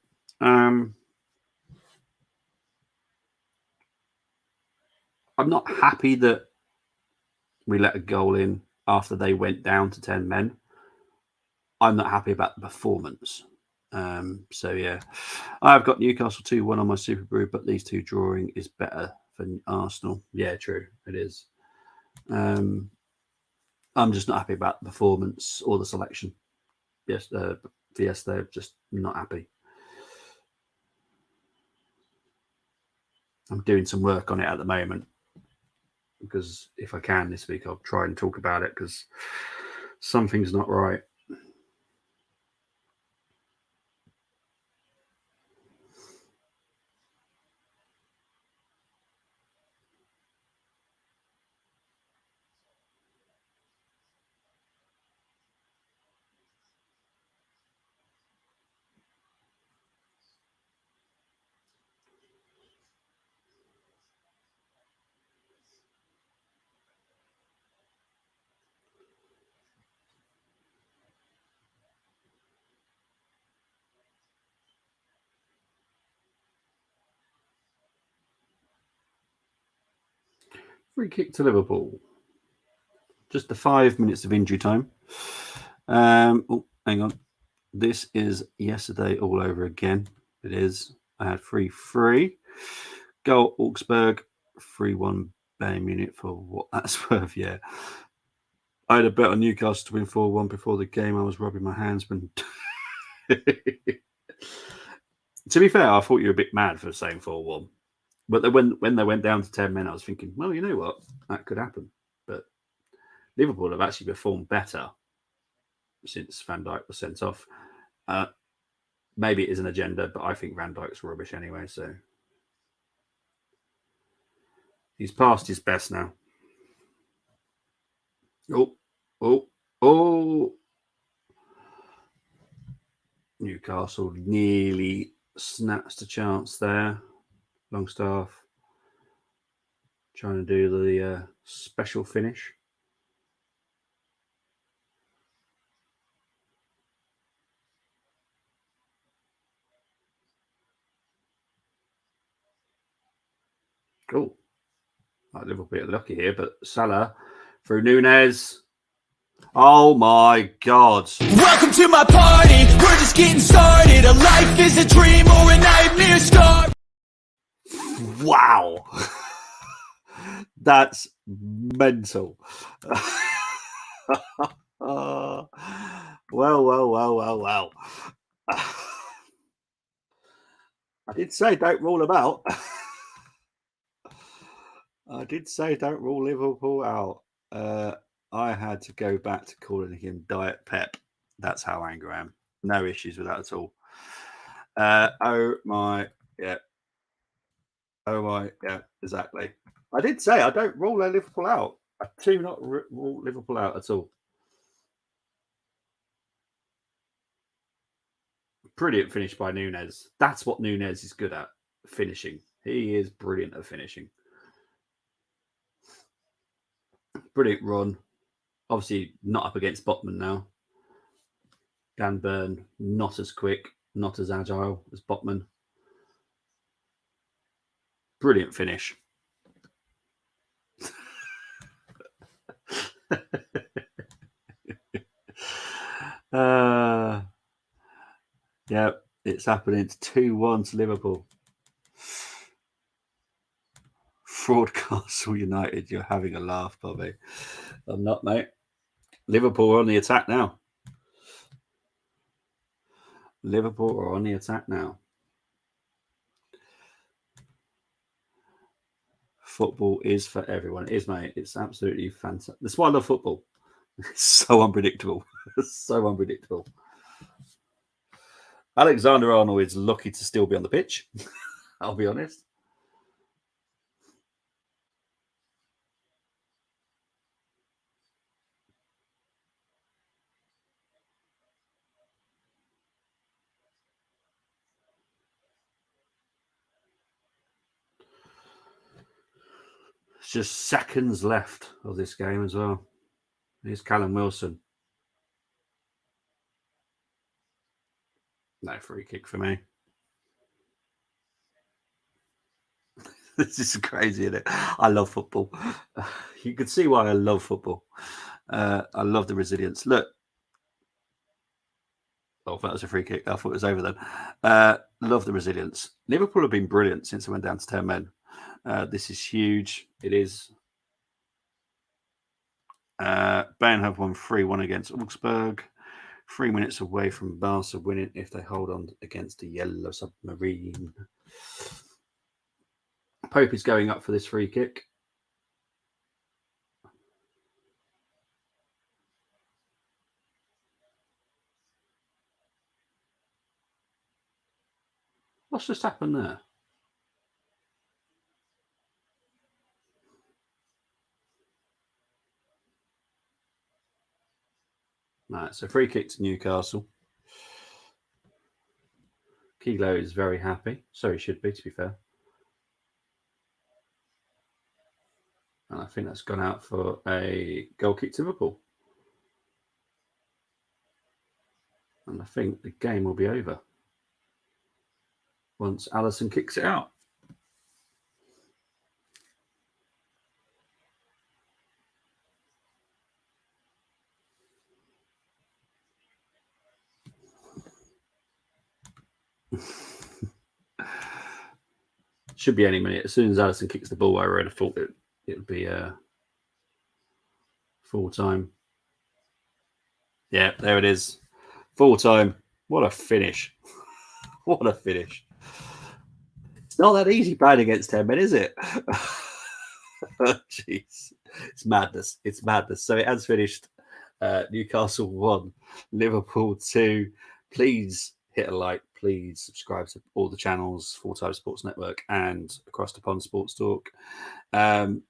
I'm not happy that we let a goal in after they went down to 10 men. I'm not happy about the performance. So, yeah, I've got Newcastle 2-1 on my Super Brew, but these two drawing is better for Arsenal. Yeah, true. It is. I'm just not happy about the performance or the selection. Yes, they're just not happy. I'm doing some work on it at the moment because if I can this week, I'll try and talk about it because something's not right. Free kick to Liverpool. Just the 5 minutes of injury time. Oh, hang on. This is yesterday all over again. It is. I had 3-3. Goal Augsburg. 3-1 Bayern Munich for what that's worth. Yeah. I had a bet on Newcastle to win 4-1 before the game. I was rubbing my hands when. To be fair, I thought you were a bit mad for saying 4-1. But when they went down to 10 men, I was thinking, well, you know what? That could happen. But Liverpool have actually performed better since Van Dijk was sent off. Maybe it is an agenda, but I think Van Dijk's rubbish anyway. So he's past his best now. Oh. Newcastle nearly snatched a chance there. Longstaff. Trying to do the special finish. Cool. Like Liverpool a bit lucky here, but Salah through Nunez. Oh my God. Welcome to my party, we're just getting started. A life is a dream or a nightmare start. Wow. That's mental. Well. I did say don't rule them out. I did say don't rule Liverpool out. I had to go back to calling him Diet Pep. That's how angry I am. No issues with that at all. Oh my, yeah. Oh my, yeah, exactly. I did say I don't rule Liverpool out. I do not rule Liverpool out at all. Brilliant finish by Nunez. That's what Nunez is good at, finishing. He is brilliant at finishing. Brilliant run. Obviously not up against Botman now. Dan Burn, not as quick, not as agile as Botman. Brilliant finish. Yeah, it's happening. It's 2-1 to Liverpool. Fraudcastle United, you're having a laugh, Bobby. I'm not, mate. Liverpool are on the attack now. Liverpool are on the attack now. Football is for everyone. It is, mate. It's absolutely fantastic. That's why I love football. It's so unpredictable. So unpredictable. Alexander-Arnold is lucky to still be on the pitch. I'll be honest. It's just seconds left of this game as well. Here's Callum Wilson. No free kick for me. This is crazy, isn't it? I love football. You can see why I love football. I love the resilience. Look. Oh, that was a free kick. I thought it was over then. Love the resilience. Liverpool have been brilliant since they went down to 10 men. This is huge. It is. Bayern have won 3-1 against Augsburg. 3 minutes away from Barca winning if they hold on against the Yellow Submarine. Pope is going up for this free kick. What's just happened there? Right, so free kick to Newcastle. Kilo is very happy. So he should be, to be fair. And I think that's gone out for a goal kick to Liverpool. And I think the game will be over once Allison kicks it out. Should be any minute. As soon as Allison kicks the ball, I already thought it would be full time. Yeah, there it is. Full time. What a finish. What a finish. It's not that easy playing against 10 men, is it? Jeez. It's madness. It's madness. So it has finished. Newcastle 1, Liverpool 2. Please hit a like. Please subscribe to all the channels, Full Time Sports Network and Across the Pond Sports Talk. I'll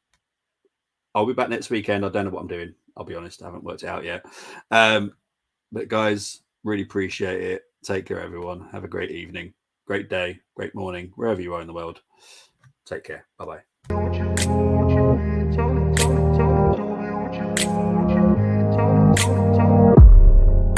be back next weekend. I don't know what I'm doing. I'll be honest. I haven't worked it out yet. But guys, really appreciate it. Take care, everyone. Have a great evening, great day, great morning, wherever you are in the world. Take care. Bye-bye.